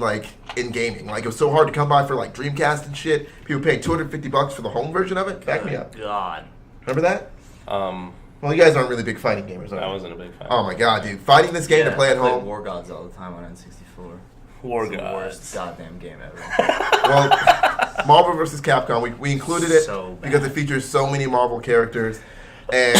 gaming. Like, it was so hard to come by for like Dreamcast and shit. People paid $250 for the home version of it. Back me up. God. Remember that? Well, you guys aren't really big fighting gamers, are you? I wasn't a big fan. Oh my god, dude! Fighting this game to play at I played home. War Gods all the time on N64. War It's the Gods. worst goddamn game ever. Well, Marvel vs. Capcom, we included it So bad. because it features so many Marvel characters, and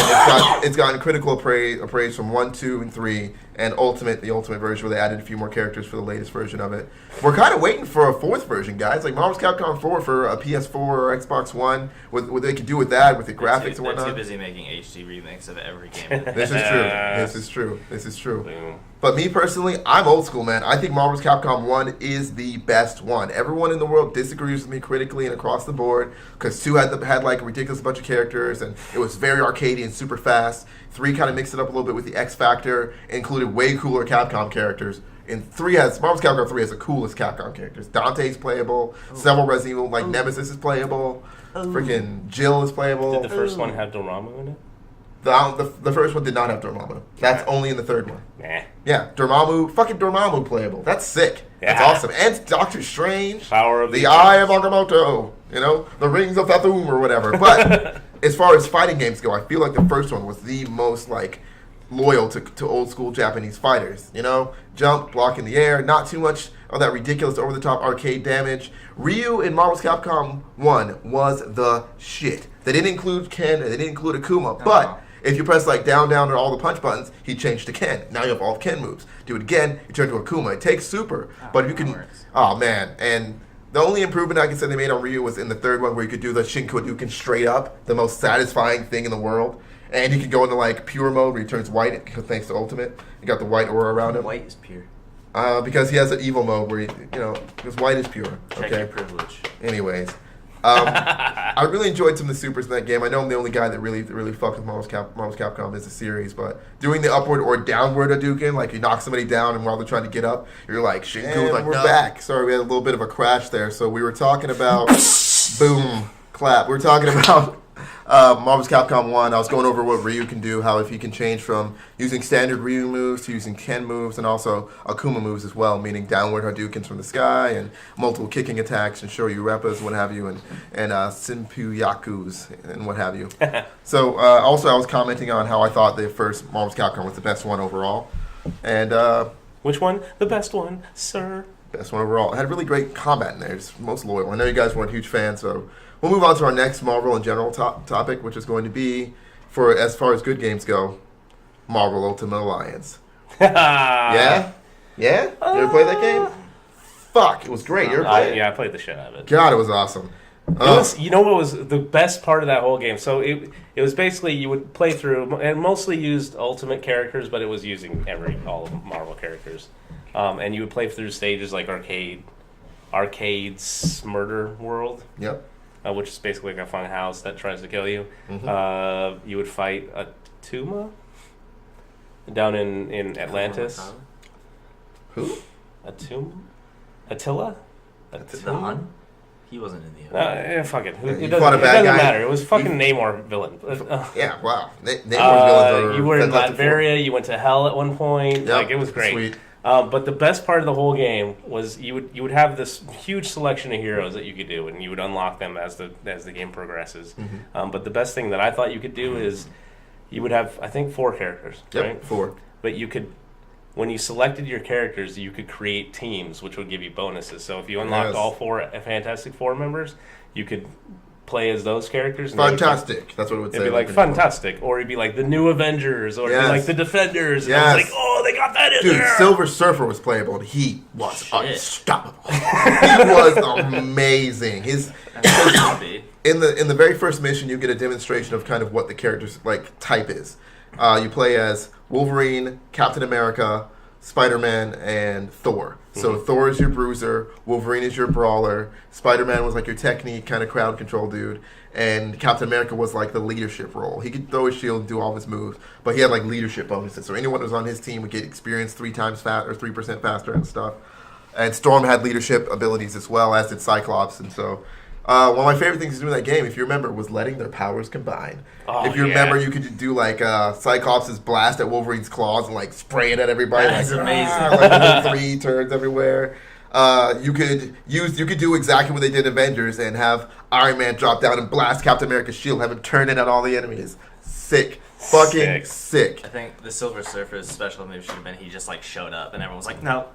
it's gotten critical praise from 1, 2, and 3, and the ultimate version where they added a few more characters for the latest version of it. We're kind of waiting for a 4th version, guys, like Marvel vs. Capcom 4 for a PS4 or Xbox One, with what they could do with that, with the graphics and They're whatnot. too busy making HD remakes of every game. This is true. This is true. This is true. Boom. But me personally, I'm old school, man. I think Marvel vs. Capcom 1 is the best one. Everyone in the world disagrees with me critically and across the board because 2 had like a ridiculous bunch of characters and it was very arcadey and super fast. 3 kind of mixed it up a little bit with the X Factor, included way cooler Capcom characters. And Marvel vs. Capcom 3 has the coolest Capcom characters. Dante's playable. Several Resident Evil, like Nemesis is playable. Freaking Jill is playable. Did the first one have Dormammu in it? The first one did not have Dormammu. That's only in the 3rd one. Nah. Yeah, Dormammu playable. That's sick. That's Yeah. awesome. And Doctor Strange, Power of the Eye of Agamotto, the Rings of Fathum or whatever. But as far as fighting games go, I feel like the first one was the most loyal to old school Japanese fighters. Jump, block in the air, not too much of that ridiculous over the top arcade damage. Ryu in Marvel vs. Capcom 1 was the shit. They didn't include Ken, and they didn't include Akuma, but if you press down or all the punch buttons, he changed to Ken. Now you have all the Ken moves. Do it again, you turn to Akuma. It takes super, but if you can, oh man! And the only improvement I can say they made on Ryu was in the 3rd one, where you could do the Shinkoduken straight up, the most satisfying thing in the world. And he could go into pure mode where he turns white thanks to Ultimate. You got the white aura around him. White is pure. Because he has an evil mode where because white is pure. Check your privilege. Anyways. I really enjoyed some of the supers in that game. I know I'm the only guy that really fucked with Marvel's Capcom as a series, but doing the upward or downward Hadouken, you knock somebody down and while they're trying to get up, you're like, Shinku, we're back. Sorry, we had a little bit of a crash there. So we were talking about boom, clap. We were talking about Marvel's Capcom 1. I was going over what Ryu can do, how if he can change from using standard Ryu moves to using Ken moves and also Akuma moves as well, meaning downward Hadoukens from the sky and multiple kicking attacks and Shoryu Reppas, what have you, and Senpu Yakus and what have you. So also I was commenting on how I thought the first Marvel's Capcom was the best one overall. And Which one? The best one, sir. best one overall. It had really great combat in there. It's most loyal. I know you guys weren't huge fans, so we'll move on to our next Marvel in general topic, which is going to be, for as far as good games go, Marvel Ultimate Alliance. Yeah? Yeah? You ever played that game? Fuck, it was great. You ever played it? Yeah, I played the shit out of it. God, it was awesome. It was, what was the best part of that whole game? So it was basically you would play through and mostly used Ultimate characters, but it was using all of Marvel characters, and you would play through stages like arcade's murder world. Yep. Which is basically like a fun house that tries to kill you. Mm-hmm. You would fight Atuma down in Atlantis. Who? Attila? The Hun? He wasn't in the other. Fuck it. You It fought a doesn't bad guy. matter. It was fucking Namor villain. Yeah, wow. Namor's villains are You were in fantastic. Latveria. You went to hell at one point. Yep, It was great. sweet. But the best part of the whole game was you would have this huge selection of heroes that you could do, and you would unlock them as the game progresses. Mm-hmm. But the best thing that I thought you could do is you would have, I think, 4 characters. Yep, right? 4. but you could, when you selected your characters, you could create teams, which would give you bonuses. So if you unlocked all 4 Fantastic Four members, you could play as those characters. And Fantastic. That's what it would say. It'd be like Fantastic, or it'd be like the New Avengers, or it'd be like the Defenders. And I was like, oh, they got that in there. Silver Surfer was playable, and he was unstoppable. He was amazing. In the very first mission, you get a demonstration of kind of what the character's like type is. You play as Wolverine, Captain America, Spider-Man, and Thor. So Thor is your bruiser, Wolverine is your brawler, Spider-Man was like your technique kind of crowd control dude, and Captain America was like the leadership role. He could throw his shield and do all of his moves, but he had like leadership bonuses. So anyone that was on his team would get experience 3% faster and stuff. And Storm had leadership abilities as well, as did Cyclops. And so one of my favorite things to do in that game, if you remember, was letting their powers combine. If you remember, you could do like Cyclops' blast at Wolverine's claws and like spray it at everybody. That's like, amazing. Like little 3 turns everywhere. You could do exactly what they did in Avengers and have Iron Man drop down and blast Captain America's shield, have him turn it at all the enemies. Sick. Fucking sick. I think the Silver Surfer's special move should have been he just like showed up and everyone was like, no.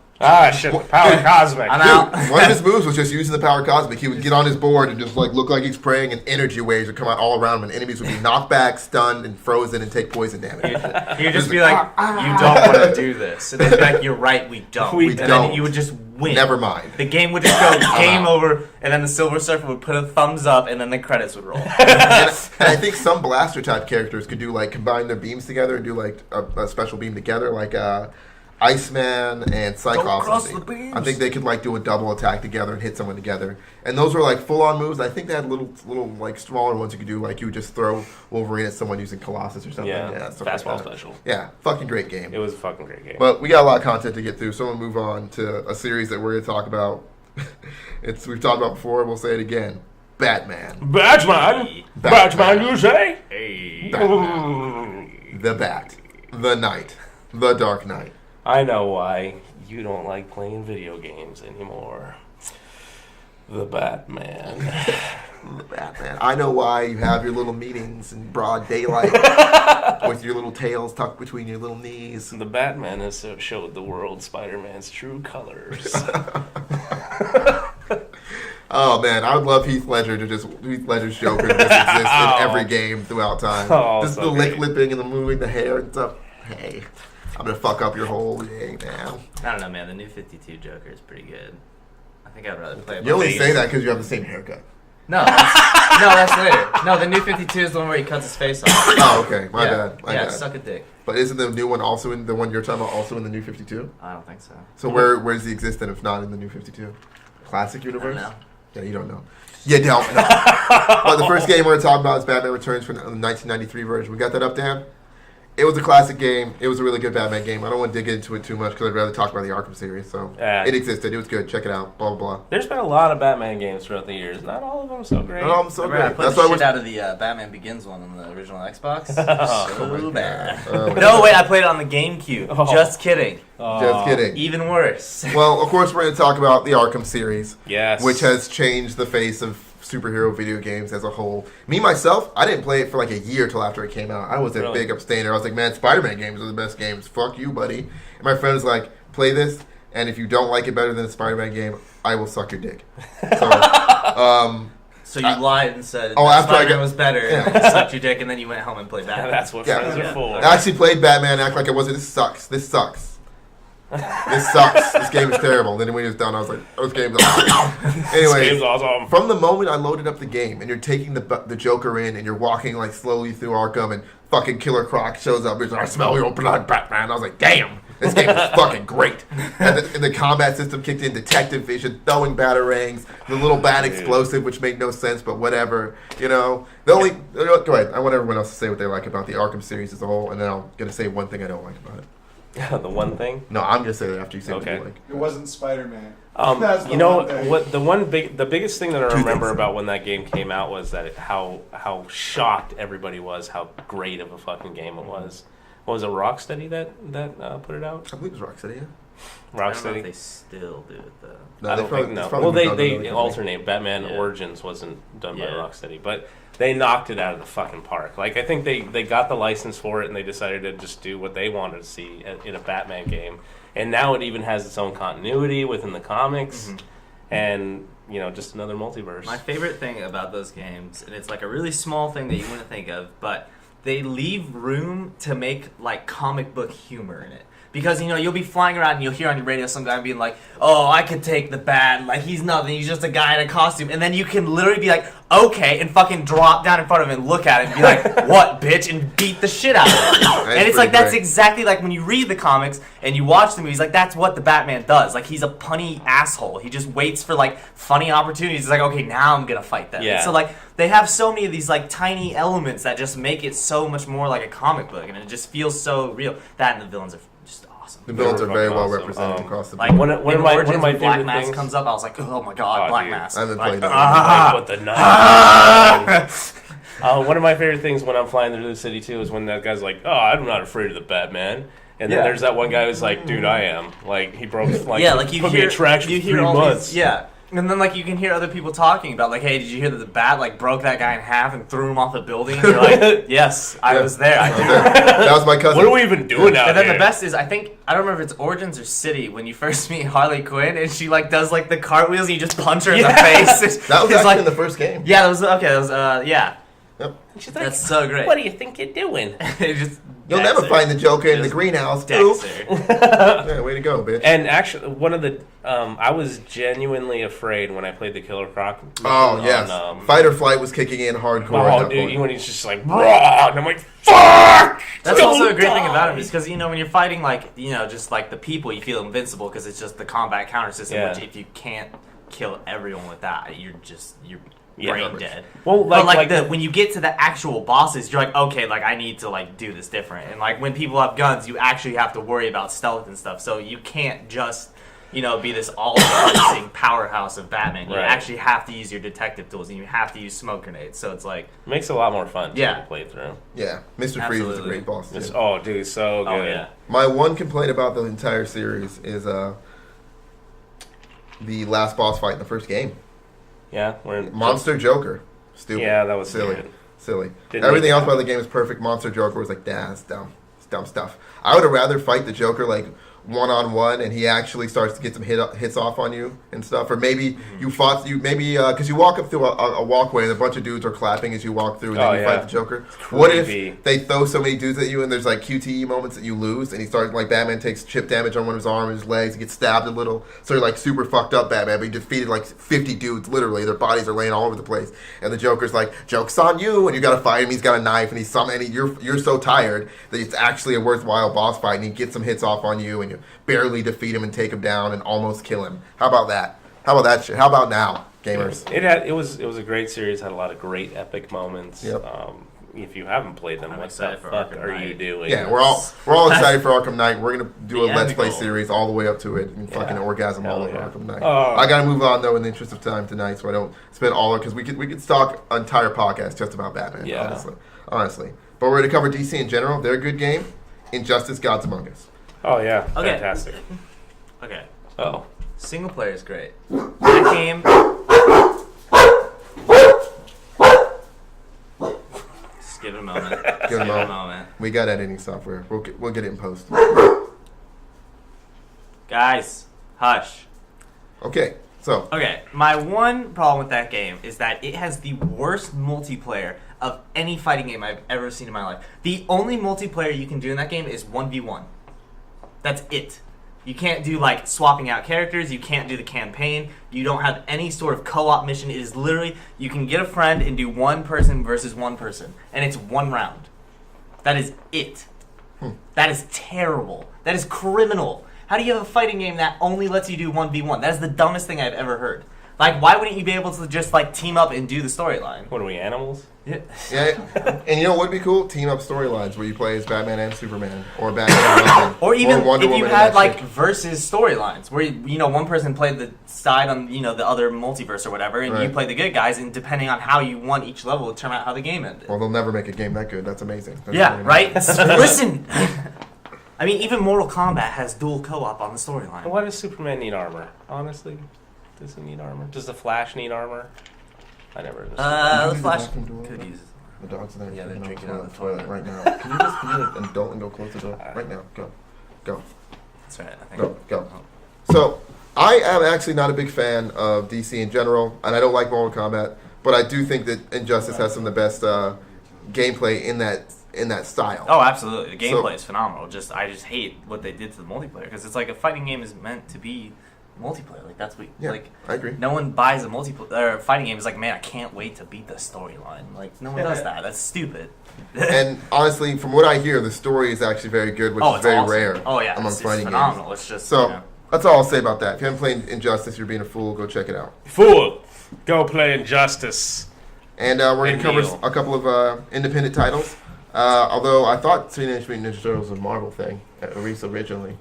Shit. Power Cosmic. I'm out. One of his moves was just using the power cosmic. He would get on his board and just like look like he's praying, and energy waves would come out all around him, and enemies would be knocked back, stunned, and frozen, and take poison damage. He would just be like, you don't want to do this. And they'd be like, you're right, we don't. We and don't. then you would just win. Never mind. The game would just go game over, and then the Silver Surfer would put a thumbs up, and then the credits would roll. and I think some blaster type characters could do like combine their beams together and do like a special beam together, like Iceman and Cyclops. I think they could like do a double attack together and hit someone together. And those were like full on moves. I think they had little like smaller ones you could do, like you would just throw Wolverine at someone using Colossus or something. Yeah, fastball like special. Yeah, fucking great game. It was a fucking great game. But we got a lot of content to get through, so we'll move on to a series that we're going to talk about. We've talked about before, we'll say it again. Batman. Batman, you say? Hey. Batman. The Bat. The Knight. The Dark Knight. I know why you don't like playing video games anymore. The Batman. The Batman. I know why you have your little meetings in broad daylight with your little tails tucked between your little knees. The Batman has showed the world Spider-Man's true colors. Oh man, I would love Heath Ledger's Joker to just exist in every game throughout time. Just so the lipping and the moving, the hair and stuff. Hey, I'm gonna fuck up your whole day now. I don't know, man. The new 52 Joker is pretty good. I think I'd rather play it. You only say that because you have the same haircut. No, that's later. No, the new 52 is the one where he cuts his face off. Oh, okay. My bad. My bad. Suck a dick. But isn't the new one also in the one you're talking about also in the new 52? I don't think so. So where does he exist then if not in the new 52? Classic universe? I don't know. Yeah, you don't know. You don't know. But the first game we're going to talk about is Batman Returns from the 1993 version. We got that up, Dan? It was a classic game. It was a really good Batman game. I don't want to dig into it too much because I'd rather talk about the Arkham series. So it existed. It was good. Check it out. Blah, blah, blah. There's been a lot of Batman games throughout the years. Not all of them so great. Not all of them so great. I played the shit out of the Batman Begins one on the original Xbox. So bad. No, wait, I played it on the GameCube. Oh. Just kidding. Just kidding. Even worse. Well, of course, we're going to talk about the Arkham series. Yes. Which has changed the face of superhero video games as a whole. Me, myself, I didn't play it for like a year till after it came out. I was a big abstainer. I was like, man, Spider-Man games are the best games. Fuck you, buddy. And my friend was like, play this, and if you don't like it better than the Spider-Man game, I will suck your dick. So you lied and said after Spider-Man was better, and sucked your dick, and then you went home and played Batman. That's what friends are for. I actually played Batman, act like I wasn't. This sucks. This sucks. This game is terrible. And then when it was done, I was like, oh, this game's awesome. Anyway, This game's awesome. From the moment I loaded up the game and you're taking the Joker in and you're walking like slowly through Arkham and fucking Killer Croc shows up, he's like, I smell your blood, Batman. I was like, damn, this game is fucking great. And the combat system kicked in, detective vision, throwing batarangs, the little bat explosive, which made no sense, but whatever. You know, go ahead. I want everyone else to say what they like about the Arkham series as a whole, and then I'm going to say one thing I don't like about it. The one thing. No, I'm gonna say that after you say what you like. It wasn't Spider-Man. You know what? The biggest thing that I remember about when that game came out was that how shocked everybody was how great of a fucking game it was. What was it, Rocksteady that put it out? I believe it was Rocksteady. Yeah. I don't know if Rocksteady. they still do it though. No, I they don't probably- think no. it's probably Well, been done they really quickly. alternate. Batman Yeah. Origins wasn't done by Yeah. Rocksteady, but they knocked it out of the fucking park. Like I think they got the license for it and they decided to just do what they wanted to see in a Batman game. And now it even has its own continuity within the comics, and just another multiverse. My favorite thing about those games, and it's like a really small thing that you wouldn't think of, but they leave room to make like comic book humor in it. Because, you'll be flying around and you'll hear on your radio some guy being like, oh, I could take the bad, like, he's nothing, he's just a guy in a costume. And then you can literally be like, okay, and fucking drop down in front of him and look at him and be like, what, bitch, and beat the shit out of him. And it's like, that's exactly like when you read the comics and you watch the movies, like, that's what the Batman does. Like, he's a punny asshole. He just waits for, like, funny opportunities. He's like, okay, now I'm gonna fight them. Yeah. So, like, they have so many of these, like, tiny elements that just make it so much more like a comic book, and it just feels so real. That and the villains are just awesome. The villains are very well Awesome. represented across the Like board. One of my Origins, when Black favorite Mask things- comes up, I was like, oh my god, Oh, Black dude. Mask. I haven't Like, played that. Like, with the knife. One of my favorite things when I'm flying through the city too is when that guy's like, "Oh, I'm not afraid of the Batman," and then Yeah. there's that one guy who's like, "Dude, I am." Like he broke like yeah, like you put hear, me in trash for you 3 hear all months. these, yeah. And then like you can hear other people talking about like, hey, did you hear that the bat like broke that guy in half and threw him off a building? And you're like, yes, I Yeah. was there. I did. That was my cousin. What are we even doing out And then here? the best is, I don't remember if it's Origins or City when you first meet Harley Quinn and she like does like the cartwheels and you just punch her in the face. That was It's actually like, in the first game. yeah, that was okay. That was yeah. Yep. She's like, That's so great. "What do you think you're doing?" It just You'll decks never her. find the Joker in the Just greenhouse. decks Oops. her. Yeah, way to go, bitch. And actually, one of the I was genuinely afraid when I played the Killer Croc. Oh, yes. Fight or flight was kicking in hardcore at Oh, that dude, point. when he's just like, "Raw," and I'm like, "Fuck!" That's Don't also a great thing die. about him is because when you're fighting like just like the people, you feel invincible because it's just the combat counter system. Yeah. Which if you can't kill everyone with that, you're Yeah. brain dead. Well, But like when you get to the actual bosses, you're like, okay, like I need to like do this different. And like when people have guns, you actually have to worry about stealth and stuff. So you can't just be this all-encompassing powerhouse of Batman. You Right. actually have to use your detective tools and you have to use smoke grenades. So it's like, makes it a lot more fun Yeah. to play through. Yeah, Mr. Freeze is a Absolutely. great boss, too. Oh, dude, so good. oh yeah. My one complaint about the entire series is the last boss fight in the first game. Yeah, we're Monster Joker. Stupid. Yeah, that was silly. stupid. Silly. Didn't Everything need else that. about the game is perfect. Monster Joker was like, that's dumb. It's dumb stuff. I would have rather fight the Joker like one-on-one and he actually starts to get some hits off on you and stuff. Or maybe because you walk up through a walkway and a bunch of dudes are clapping as you walk through and then Oh, you yeah. fight the Joker. What creepy. if they throw so many dudes at you and there's like QTE moments that you lose and he starts like Batman takes chip damage on one of his arms, his legs, he gets stabbed a little. So you're like super fucked up Batman, but he defeated like 50 dudes literally. Their bodies are laying all over the place. And the Joker's like, joke's on you, and you gotta fight him, he's got a knife and you're so tired that it's actually a worthwhile boss fight and he gets some hits off on you and you barely defeat him and take him down and almost kill him. How about that? How about that shit? How about now, gamers? It was a great series. Had a lot of great epic moments. Yep. If you haven't played them, I'm what the excited for fuck Arkham are you Knight. doing? Yeah, we're all excited for Arkham Knight. We're gonna do a The Let's end Play goal. series all the way up to it and fucking Yeah. orgasm all Hell over yeah. Arkham Knight. Oh. I gotta move on though in the interest of time tonight, so I don't spend all because we could talk an entire podcast just about Batman. Yeah. Honestly. But we're gonna cover DC in general. They're a good game. Injustice: Gods Among Us. Oh yeah, Okay. fantastic. Okay. Oh, Single player is great. That game. Just give it a moment. Give it a Give it a moment. moment. We got editing software. We'll get it in post. Guys, hush. Okay, so Okay, my one problem with that game is that it has the worst multiplayer of any fighting game I've ever seen in my life. The only multiplayer you can do in that game is 1v1. That's it. You can't do like swapping out characters, you can't do the campaign, you don't have any sort of co-op mission. It is literally, you can get a friend and do one person versus one person, and it's one round. That is it. That is terrible. That is criminal. How do you have a fighting game that only lets you do 1v1? That is the dumbest thing I've ever heard. Like, why wouldn't you be able to just like team up and do the storyline? what are we, animals? yeah, and you know what would be cool? Team up storylines where you play as Batman and Superman, or Batman and Robin, Or even Wonder if you Woman and had that like chick. versus storylines where one person played the side on the other multiverse or whatever, and you Right. played the good guys, and depending on how you won each level would turn out how the game ended. Well, they'll never make a game that good. That's amazing. That's Yeah, really right? nice. Listen. I mean, even Mortal Kombat has dual co-op on the storyline. Why does Superman need armor? Honestly, does he need armor? Does the Flash need armor? I never understood. Can you The Flash use the bathroom door? could use. The dog's in there. Yeah, they're freaking drinking out out of the toilet toilet. right now. Can you just be an adult and go close the door right now? Go. That's right. I think. Go. So, I am actually not a big fan of DC in general, and I don't like Mortal Kombat, but I do think that Injustice has some of the best gameplay in that style. Oh, absolutely. The gameplay So- is phenomenal. I just hate what they did to the multiplayer because it's like a fighting game is meant to be multiplayer. Like that's what Yeah, like. I agree. No one buys a multiplayer or fighting game. Is like, man, I can't wait to beat the storyline. Like no one does that. That's stupid. And honestly, from what I hear, the story is actually very good, which is it's very awesome. rare Oh yeah, among it's fighting phenomenal. games. It's just So, that's all I'll say about that. If you haven't played Injustice, you're being a fool. Go check it out. Fool, go play Injustice. And we're going And to cover Neil. a couple of independent titles. Although I thought Teenage Mutant Ninja Turtles was a Marvel thing, at least originally.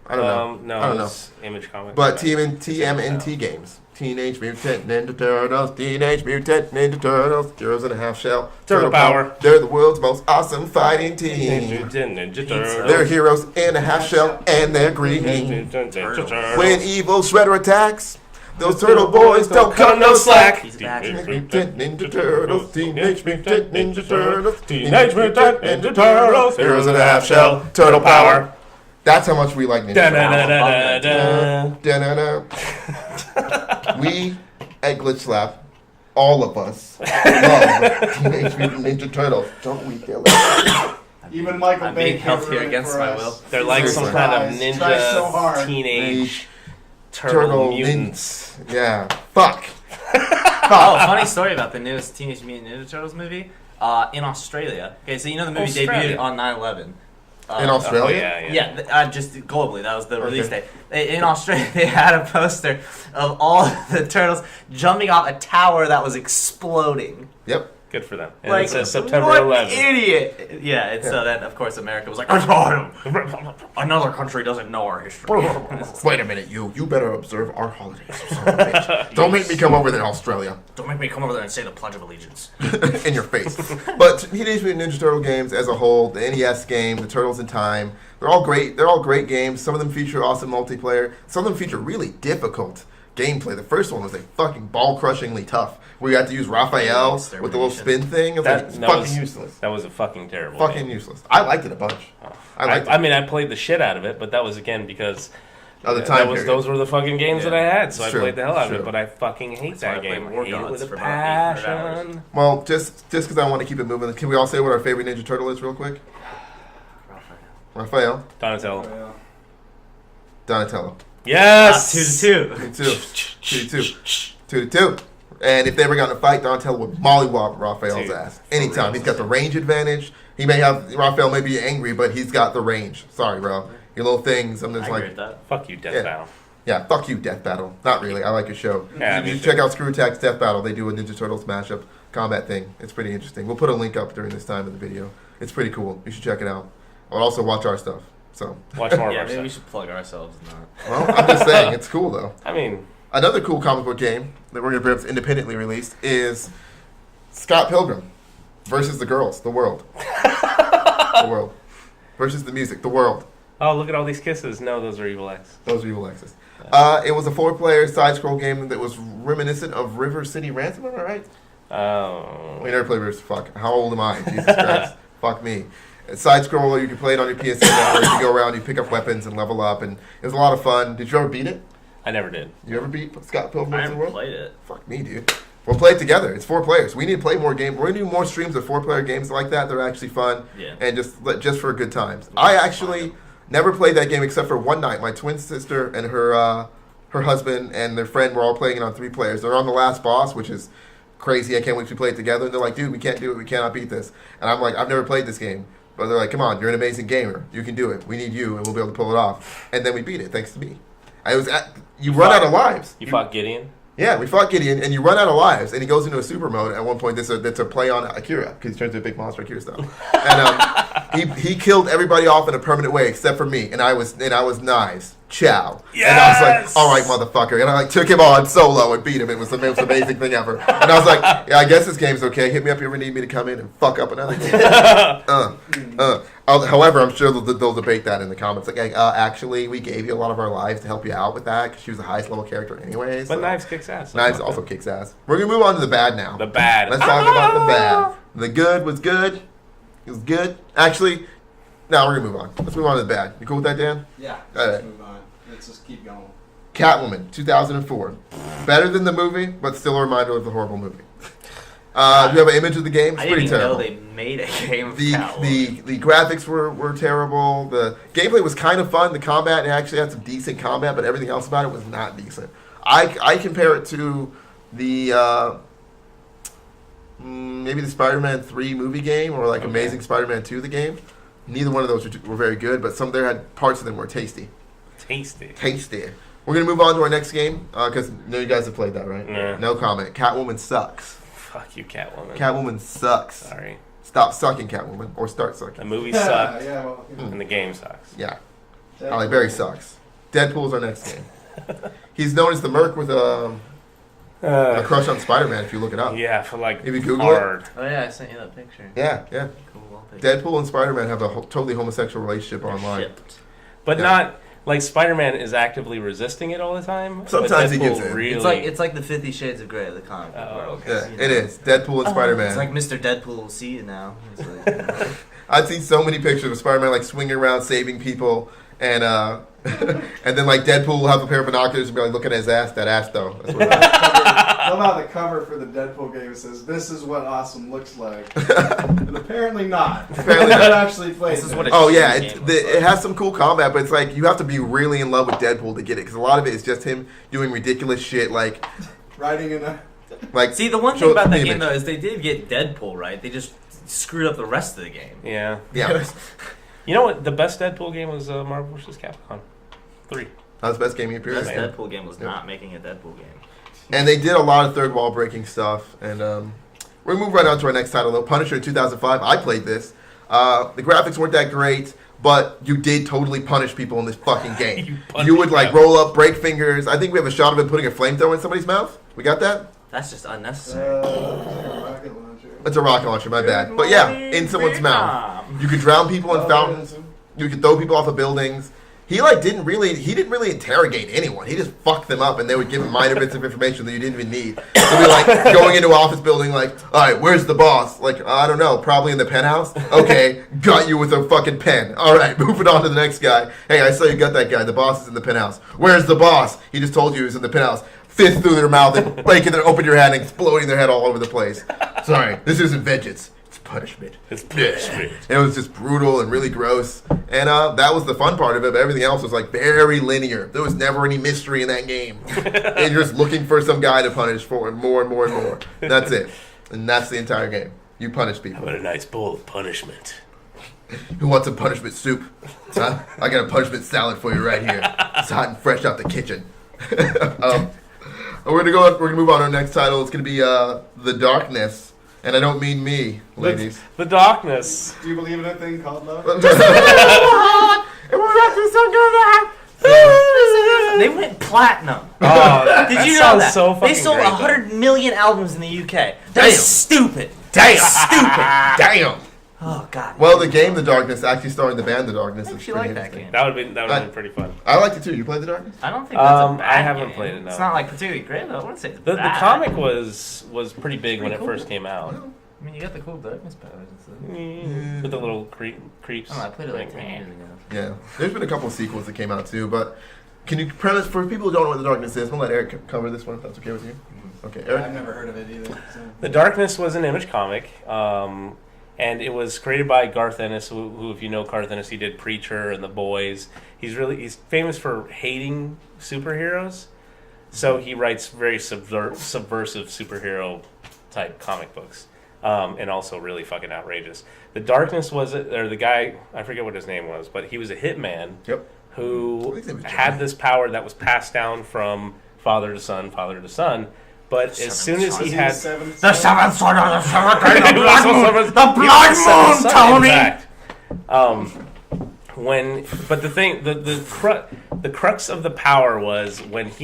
I don't know. No, I don't know. it's Image Comics. But It's TMNT games. Teenage Mutant Ninja Turtles, Teenage Mutant Ninja Turtles, Heroes in a Half Shell, Turtle Power. They're the world's most awesome fighting Teenage team. Mutant Ninja Pizza. Turtles. They're heroes in a half shell and they're green. When evil Shredder attacks, those turtle boys don't cut no slack. He's back. Teenage Mutant Ninja Turtles, Teenage Mutant Ninja Turtles, Teenage Mutant Ninja Turtles. Heroes in a half shell, turtle power. That's how much we like Ninja Turtles. Da-da-da-da-da-da. Da-na-na. We at GlitchSlap, all of us, love Teenage Mutant Ninja Turtles. Don't we, Dylan? Even Michael I'm Bay being can't held here ruin it against for my us. will. They're like some Seriously. kind of Tries so ninja hard. teenage turtle mutants. Yeah. Fuck. Oh, funny story about the newest Teenage Mutant Ninja Turtles movie. In Australia. Okay, so you know the movie Australia. debuted on 9/11. In Australia? Oh, yeah. Just globally, that was the release Okay. date. In Australia, they had a poster of all the turtles jumping off a tower that was exploding. Yep. Good for them. And Like, it says September what 11th. idiot! Yeah, and so then, of course, America was like, I got him! Another country doesn't know our history. Wait a minute, you better observe our holidays. You son of a bitch. Don't make me come over there, Australia. Don't make me come over there and say the Pledge of Allegiance. In your face. But Teenage Mutant Ninja Turtle games as a whole, the NES game, the Turtles in Time, they're all great. They're all great games. Some of them feature awesome multiplayer. Some of them feature really difficult gameplay. The first one was like fucking ball-crushingly tough, where you had to use Raphael with the little spin thing. It was like, it's fucking useless. That was a fucking terrible Fucking game. useless. I liked it a bunch. I liked it. I mean, I played the shit out of it, but that was again because Of the time period. those were the fucking games that I had, so It's I true. played the hell out of It's it. But I fucking hate That's why that I played game. I War hate it Gods with a for about 800 hours. passion. Well, just because I want to keep it moving, can we all say what our favorite Ninja Turtle is real quick? Raphael. Donatello. Yeah. Donatello. Yes. 2-2. 2-2. 2-2. And if they ever got in a fight, Donatello would mollywop Raphael's Dude, ass. Anytime. He's got the range advantage. He may have, Raphael may be angry, but he's got the range. Sorry, bro. Your little things, I'm I just agree like, with that. Fuck you, Death Yeah. Battle. yeah, fuck you, Death Battle. Not really. I like your show. Yeah, you me should too. check out Screw Attack's Death Battle. They do a Ninja Turtles mashup combat thing. It's pretty interesting. We'll put a link up during this time in the video. It's pretty cool. You should check it out. I'll also watch our stuff. So, Watch more Yeah, of our maybe we stuff. should plug ourselves in that. well, I'm just saying, it's cool though. I mean, Another cool comic book game that we're going to bring up independently released is Scott Pilgrim versus the girls, the world. The world. Versus the music, the world. oh, look at all these kisses. No, those are Evil X. Those are evil X's. It was a 4-player side-scroll game that was reminiscent of River City Ransom, am I right? Oh. We never played River Fuck. How old am I? Jesus Christ. Fuck me. Side-scroller, you can play it on your PSN network. You go around, you pick up weapons and level up, and it was a lot of fun. Did you ever beat it? I never did. You ever beat Scott Pilgrim I versus the haven't world? played it. Fuck me, dude. We'll play it together. It's 4 players. We need to play more games. We're gonna do more streams of 4-player games like that. They're actually fun Yeah. and just for good times. I actually never played that game except for one night. My twin sister and her husband and their friend were all playing it on 3 players. They're on the last boss, which is crazy. I can't wait to play it together. And they're like, dude, we can't do it. We cannot beat this. And I'm like, I've never played this game. But they're like, come on, you're an amazing gamer. You can do it. We need you, and we'll be able to pull it off. And then we beat it, thanks to me. You run out of lives. You fought Gideon? Yeah, we fought Gideon, and you run out of lives, and he goes into a super mode at one point. That's a play on Akira, because he turns into a big monster Akira style. And he killed everybody off in a permanent way except for me, and I was knives. Ciao. Yes! And I was like, all right, motherfucker. And I took him on solo and beat him. It was the most amazing thing ever. And I was like, yeah, I guess this game's okay. Hit me up if you ever need me to come in and fuck up another game. However, I'm sure they'll debate that in the comments. Like, actually, we gave you a lot of our lives to help you out with that because she was the highest level character anyways. But Knives kicks ass. Knives also kicks ass. We're going to move on to the bad now. The bad. Let's talk about the bad. The good was good. It was good. Actually, no, we're going to move on. Let's move on to the bad. You cool with that, Dan? Yeah. All Let's right. move on. Let's just keep going. Catwoman, 2004. Better than the movie, but still a reminder of the horrible movie. Do you have an image of the game? It's I didn't pretty even terrible. know they made a game of The Catwoman. graphics were terrible. The gameplay was kind of fun. The combat, it actually had some decent combat, but everything else about it was not decent. I compare it to the maybe the Spider-Man 3 movie game or like Amazing Spider-Man 2 the game. Neither one of those were very good, but some there had parts of them were tasty. Tasty. We're gonna move on to our next game because you guys have played that, right? Nah. No comment. Catwoman sucks. Fuck you, Catwoman. Catwoman sucks. Sorry. Stop sucking, Catwoman, or start The sucking. movie sucked, Yeah, well, you know, and the game sucks. Yeah. Halle Berry sucks. Deadpool's our next game. He's known as the Merc with a crush on Spider-Man. If you look it up. Yeah, for like If you Google it. hard. Oh yeah, I sent you that picture. Yeah. Cool wallpaper. Deadpool and Spider-Man have a totally homosexual relationship online. Shipped. But Yeah. not like Spider-Man is actively resisting it all the time. but Sometimes he Deadpool gives in. Really, It's like the 50 Shades of Grey of the comic book Oh, world. Yeah, You know? it is. Deadpool and Spider-Man. It's like Mr. Deadpool will see you now. It's like, I've seen so many pictures of Spider-Man like swinging around saving people, and and then like Deadpool will have a pair of binoculars and be like looking at his ass. That ass though. That's what it is. Somehow the cover for the Deadpool game says, "This is what awesome looks like," and apparently not. Apparently I not. actually played. This is what it. it- Oh yeah, Game looks it like. has some cool combat, but it's like you have to be really in love with Deadpool to get it because a lot of it is just him doing ridiculous shit like Riding in a. see, the one Show thing about the that game image. though is they did get Deadpool right. They just screwed up the rest of the game. yeah. Yeah, You know what? The best Deadpool game was Marvel vs. Capcom 3. that was the best game he The appeared best in. Deadpool game was not making a Deadpool game. And they did a lot of third wall breaking stuff. And we're gonna move right on to our next title though. Punisher in 2005. I played this. The graphics weren't that great, but you did totally punish people in this fucking game. You would like roll up, break fingers. I think we have a shot of him putting a flamethrower in somebody's mouth. We got that? That's just unnecessary. Rocket launcher. It's a rocket launcher, my bad. But yeah, in someone's mouth. You could drown people in fountains. You could throw people off of buildings. He didn't really interrogate anyone. He just fucked them up, and they would give him minor bits of information that you didn't even need. They'd be like going into an office building, like, all right, where's the boss? Like, I don't know, probably in the penthouse. Okay, got you with a fucking pen. All right, moving on to the next guy. Hey, I saw you got that guy. The boss is in the penthouse. Where's the boss? He just told you he was in the penthouse. Fist through their mouth and breaking their open your head and exploding their head all over the place. Sorry, this isn't vengeance. It's punishment. It's punishment. It was just brutal and really gross. And that was the fun part of it, but everything else was like very linear. There was never any mystery in that game. And you're just looking for some guy to punish for and more and more and more. That's it. And that's the entire game. You punish people. What a nice bowl of punishment. Who wants some punishment soup? Huh? I got a punishment salad for you right here. It's hot and fresh out the kitchen. We're gonna move on to our next title. It's gonna be The Darkness. And I don't mean me, ladies. The darkness. Do you believe in a thing called love? They went platinum. Oh, Did that you know sounds that? So They fucking sold great, 100 million albums in the UK. Damn. That's stupid. Damn. Stupid. Damn. Oh god. Well, the game The Darkness, actually starring the band The Darkness. I is actually pretty like that interesting. game. That would have been pretty fun. I liked it too. You played The Darkness? I don't think that's a bad I haven't game. played it, no. It's not like particularly great though. I wouldn't say it's The bad. comic was pretty big when it Pretty first cool. came out. I mean, you got the cool darkness powers and stuff. With the little creeps. I don't know, I played it like 10 years ago. Yeah. There's been a couple of sequels that came out too, but can you premise for people who don't know what The Darkness is? We'll let Eric cover this one if that's okay with you. Okay, I've Eric. never heard of it either. So. The Darkness was an Image comic, and it was created by Garth Ennis, who, if you know Garth Ennis, he did Preacher and The Boys. He's famous for hating superheroes, so he writes very subversive superhero type comic books, and also really fucking outrageous. The Darkness the guy, I forget what his name was, but he was a hitman. Yep. Who I think his name was had Johnny. this power that was passed down from father to son, but as soon as he had The seventh sword of the seventh It the was blood moon, also- the he blood was the moon, son, Tony. in fact. But the thing, the crux of the power was if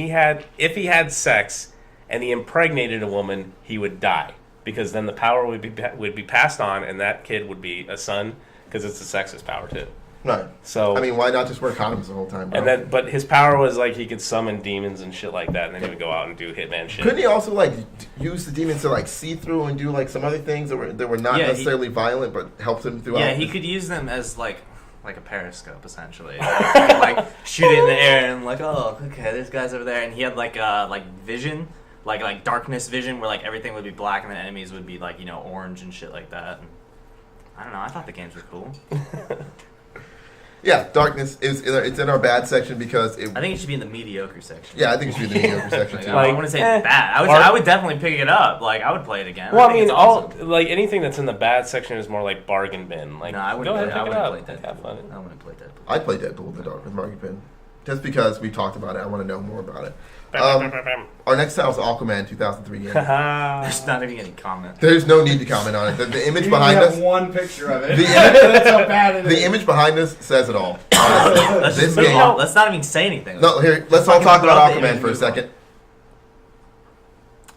he had sex and he impregnated a woman, he would die because then the power would be passed on, and that kid would be a son, because it's a sexist power too. Right. So I mean, why not just wear condoms the whole time, bro? and then, but his power was like he could summon demons and shit like that, and then he would go out and do Hitman shit. Couldn't he also like use the demons to like see through and do like some other things that were not necessarily violent, but helped him throughout? Yeah, he could use them as like a periscope essentially, like shoot it in the air and like, oh, okay, there's guys over there, and he had like vision, like darkness vision, where like everything would be black and the enemies would be like orange and shit like that. And I don't know. I thought the games were cool. Yeah, darkness it's in our bad section because I think it should be in the mediocre section. Yeah, I think it should be in the mediocre section too. I wouldn't say it's bad. I would definitely pick it up. Like I would play it again. Well, I mean, it's awesome. like anything that's in the bad section is more like bargain bin. Like, No, I wouldn't go ahead, play- I pick it wouldn't up. play Deadpool. Have fun. I wouldn't play Deadpool. I'd play Deadpool in the dark with Marky Pin. Just because we talked about it, I want to know more about it. Our next title is Aquaman 2003 game. There's not even any comment. There's no need to comment on it. The image We behind have us, one picture of it. The image- That's how bad it is. the image behind us says it all. Honestly. Let's This just move game. on. Let's not even say anything. No, here. Let's all fucking talk put about up the Aquaman image for a and move on. second.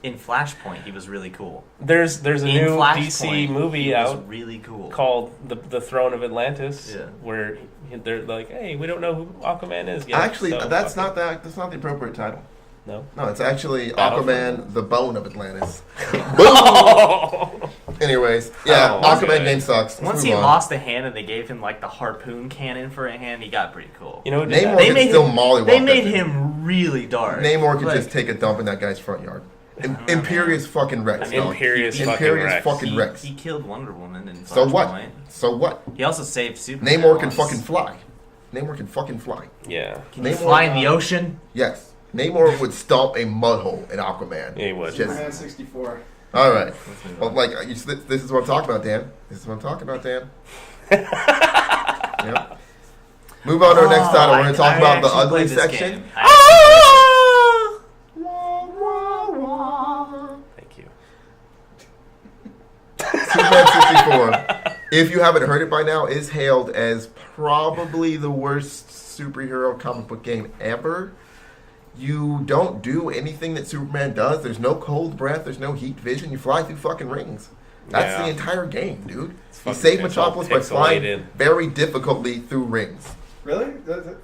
In Flashpoint, he was really cool. There's a In new Flashpoint, DC movie he was out really cool. called the Throne of Atlantis, Yeah. where they're like, hey, we don't know who Aquaman is yet. Actually, so that's fuck not the appropriate title. it. No. No, it's actually Battlefield. Aquaman, the Bone of Atlantis. Boom! Anyways, yeah, Oh, Aquaman okay. game sucks. Let's Once move he on. lost a hand and they gave him like the harpoon cannon for a hand, he got pretty cool. You know who did Namor that? can still mollywop They that made thing. him really dark. Namor could Like, just take a dump in that guy's front yard. Imperious fucking Rex. dog. Imperious fucking Imperious Rex. fucking he, Rex. he killed Wonder Woman in So what? Flashpoint. So what? He also saved Superman. Namor can once. fucking fly. Namor can fucking fly. Yeah. Can you Namor- fly in the ocean? Yes. Namor would stomp a mud hole in Aquaman. Yeah, he would. Just- Superman 64. all right. Let's move Well, on. like this is what I'm talking about, Dan. This is what I'm talking about, Dan. Yep. Move on to our next title. We're going to talk about the actually ugly played this section. game. I Thank you. Superman 64. If you haven't heard it by now, is hailed as probably the worst superhero comic book game ever. You don't do anything that Superman does. There's no cold breath. There's no heat vision. You fly through fucking rings. That's Yeah. the entire game, dude. You fucking- save it's all Metropolis by flying pixelated. very difficultly through rings. Really?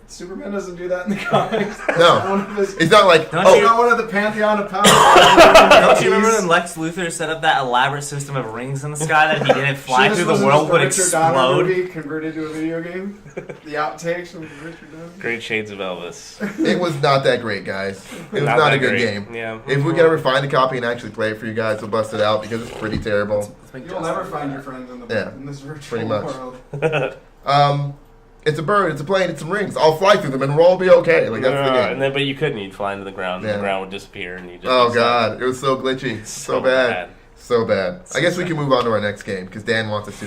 Superman doesn't do that in the comics. That's No. one of his, It's not like, Don't oh, it's not one of the pantheon of powers. Don't you remember when Lex Luthor set up that elaborate system of rings in the sky that he didn't fly through the world would Richard Donner explode? movie converted to a video game. The outtakes from Richard Donner. Great Shades of Elvis. it was not that great, guys. It was not that a good great. game. Yeah. If we can ever find a copy and actually play it for you guys, we'll bust it out because it's pretty terrible. You'll never find your friends in, in this virtual pretty much. world. It's a bird, it's a plane, it's some rings. I'll fly through them and we'll all be okay. Like that's the game. And then, but you couldn't. You'd fly into the ground. And Yeah. the ground would disappear, and you just. Oh god, it was so glitchy, so bad, so bad. I guess we can move on to our next game because Dan wants us to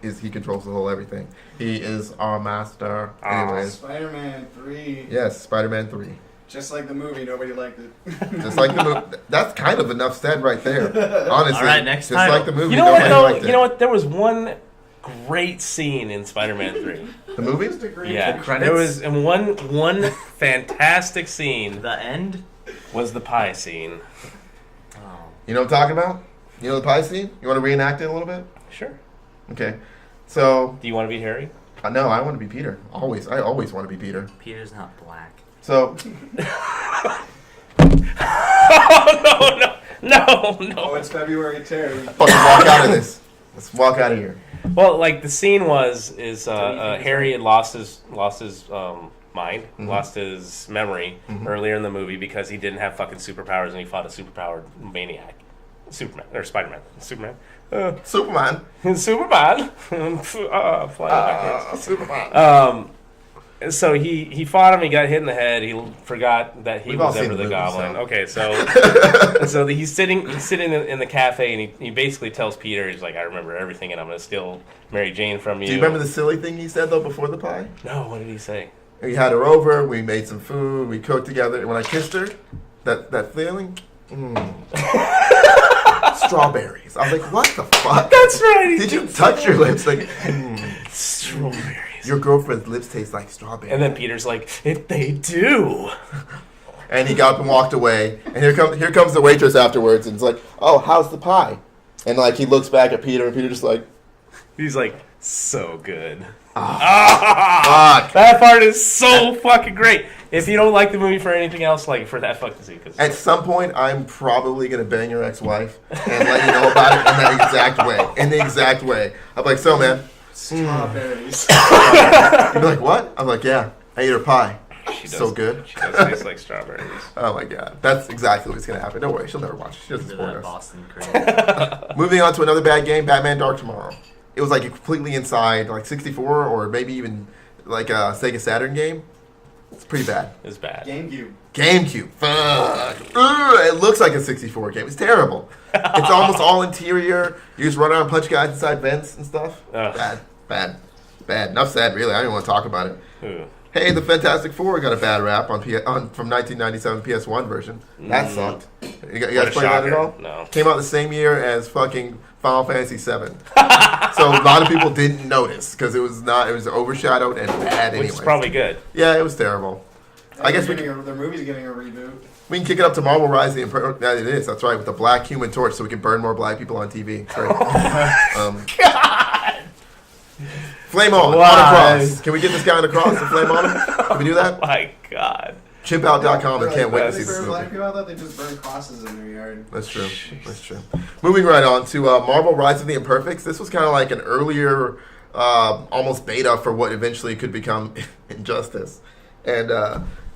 because he controls the whole everything. He is our master. Anyways, Spider-Man 3. yes, Spider-Man 3. Just like the movie, nobody liked it. Just like the movie. That's kind of enough said right there. Honestly, All right, next just title. like the movie, You know what? nobody Though, liked it. you know what? There was one great scene in Spider-Man 3. The movie? Just a great Yeah, picture. credits? there was and one fantastic scene The end? was the pie scene. Oh. You know what I'm talking about? You know the pie scene? You want to reenact it a little bit? Sure. Okay. So, Do you want to be Harry? no, I want to be Peter. Always. I always want to be Peter. Peter's not black. So, Oh no! Oh, it's February Terry. fucking walk out of this. Let's walk out of here. Well, like the scene is you think Harry had lost his mind, Mhm. lost his memory Mhm. earlier in the movie because he didn't have fucking superpowers and he fought a superpowered maniac, Superman or Spider-Man, Superman, Superman. Superman, flying backwards. Superman. So he fought him. He got hit in the head. He forgot that he We've all was seen ever the the movie, Goblin. so. Okay, so he's sitting in the cafe and he basically tells Peter, he's like, I remember everything and I'm gonna steal Mary Jane from you. Do you remember the silly thing he said, though, before the pie? No, what did he say? We had her over, we made some food, we cooked together, and when I kissed her, that feeling, strawberries. I was like, what the fuck? That's right. Did you touch your lips? Like, Strawberries. your girlfriend's lips taste like strawberries. And then Peter's like, they do. And he got up and walked away. And here comes the waitress afterwards, and it's like, oh, how's the pie? And like he looks back at Peter, and Peter just like, He's like, So good. Fuck. That part is so fucking great. If you don't like the movie for anything else, like for that fucking scene. At some point, I'm probably gonna bang your ex-wife and let you know about it in that exact way. In the exact way. I'm like, so man. Strawberries. You'd be like, what? I'm like, yeah. I ate her pie. She does, So good. She does taste like strawberries. Oh my god. That's exactly what's gonna happen. Don't worry, she'll never watch it. She doesn't support us. Boston cream. Moving on to another bad game, Batman Dark Tomorrow. It was like completely inside, like 64 or maybe even like a Sega Saturn game. It's pretty bad. It's bad. GameCube. Fuck. Ugh, it looks like a 64 game. It's terrible. It's almost all interior. You just run around and punch guys inside vents and stuff. Ugh. Bad. Enough said, really. I don't even want to talk about it. Ooh. Hey, the Fantastic Four got a bad rap on from 1997 PS1 version. That sucked. You guys What a play that at shocker. all? No. Came out the same year as fucking Final Fantasy VII. So a lot of people didn't notice because it was overshadowed and bad anyway. Which is probably good. Yeah, it was terrible. I guess their movie's getting a reboot. we can kick it up to Marvel Rise of the Yeah, it is. That's right, with the black Human Torch, so we can burn more black people on TV. It's great. God. Flame on Why? a cross. Can we get this guy on a cross and flame on him? Can we do that? My God. Chimpout.com. I can't wait to see They this burn black movie. people. I thought they just burn crosses in their yard. That's true. That's true. Moving right on to Marvel Rise of the Imperfects. This was kind of like an earlier, almost beta for what eventually could become Injustice. And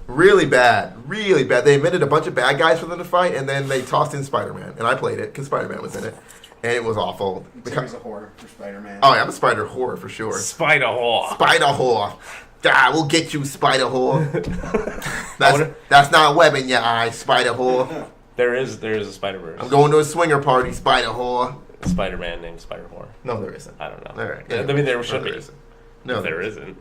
really bad. Really bad. They invented a bunch of bad guys for them to fight, and then they tossed in Spider-Man. And I played it because Spider-Man was in it. And it was awful. Series of horror for Spider-Man. Oh, yeah, I'm a spider whore for sure. Spider Hole. Spider whore. Ah, we'll get you, spider whore. That's not a web in your eye, spider whore. There is a Spider-Verse. I'm going to a swinger party, spider whore. Spider-Man named Spider-Whore. No, there isn't. I don't know. All right. I mean, there should be. isn't. No, There isn't.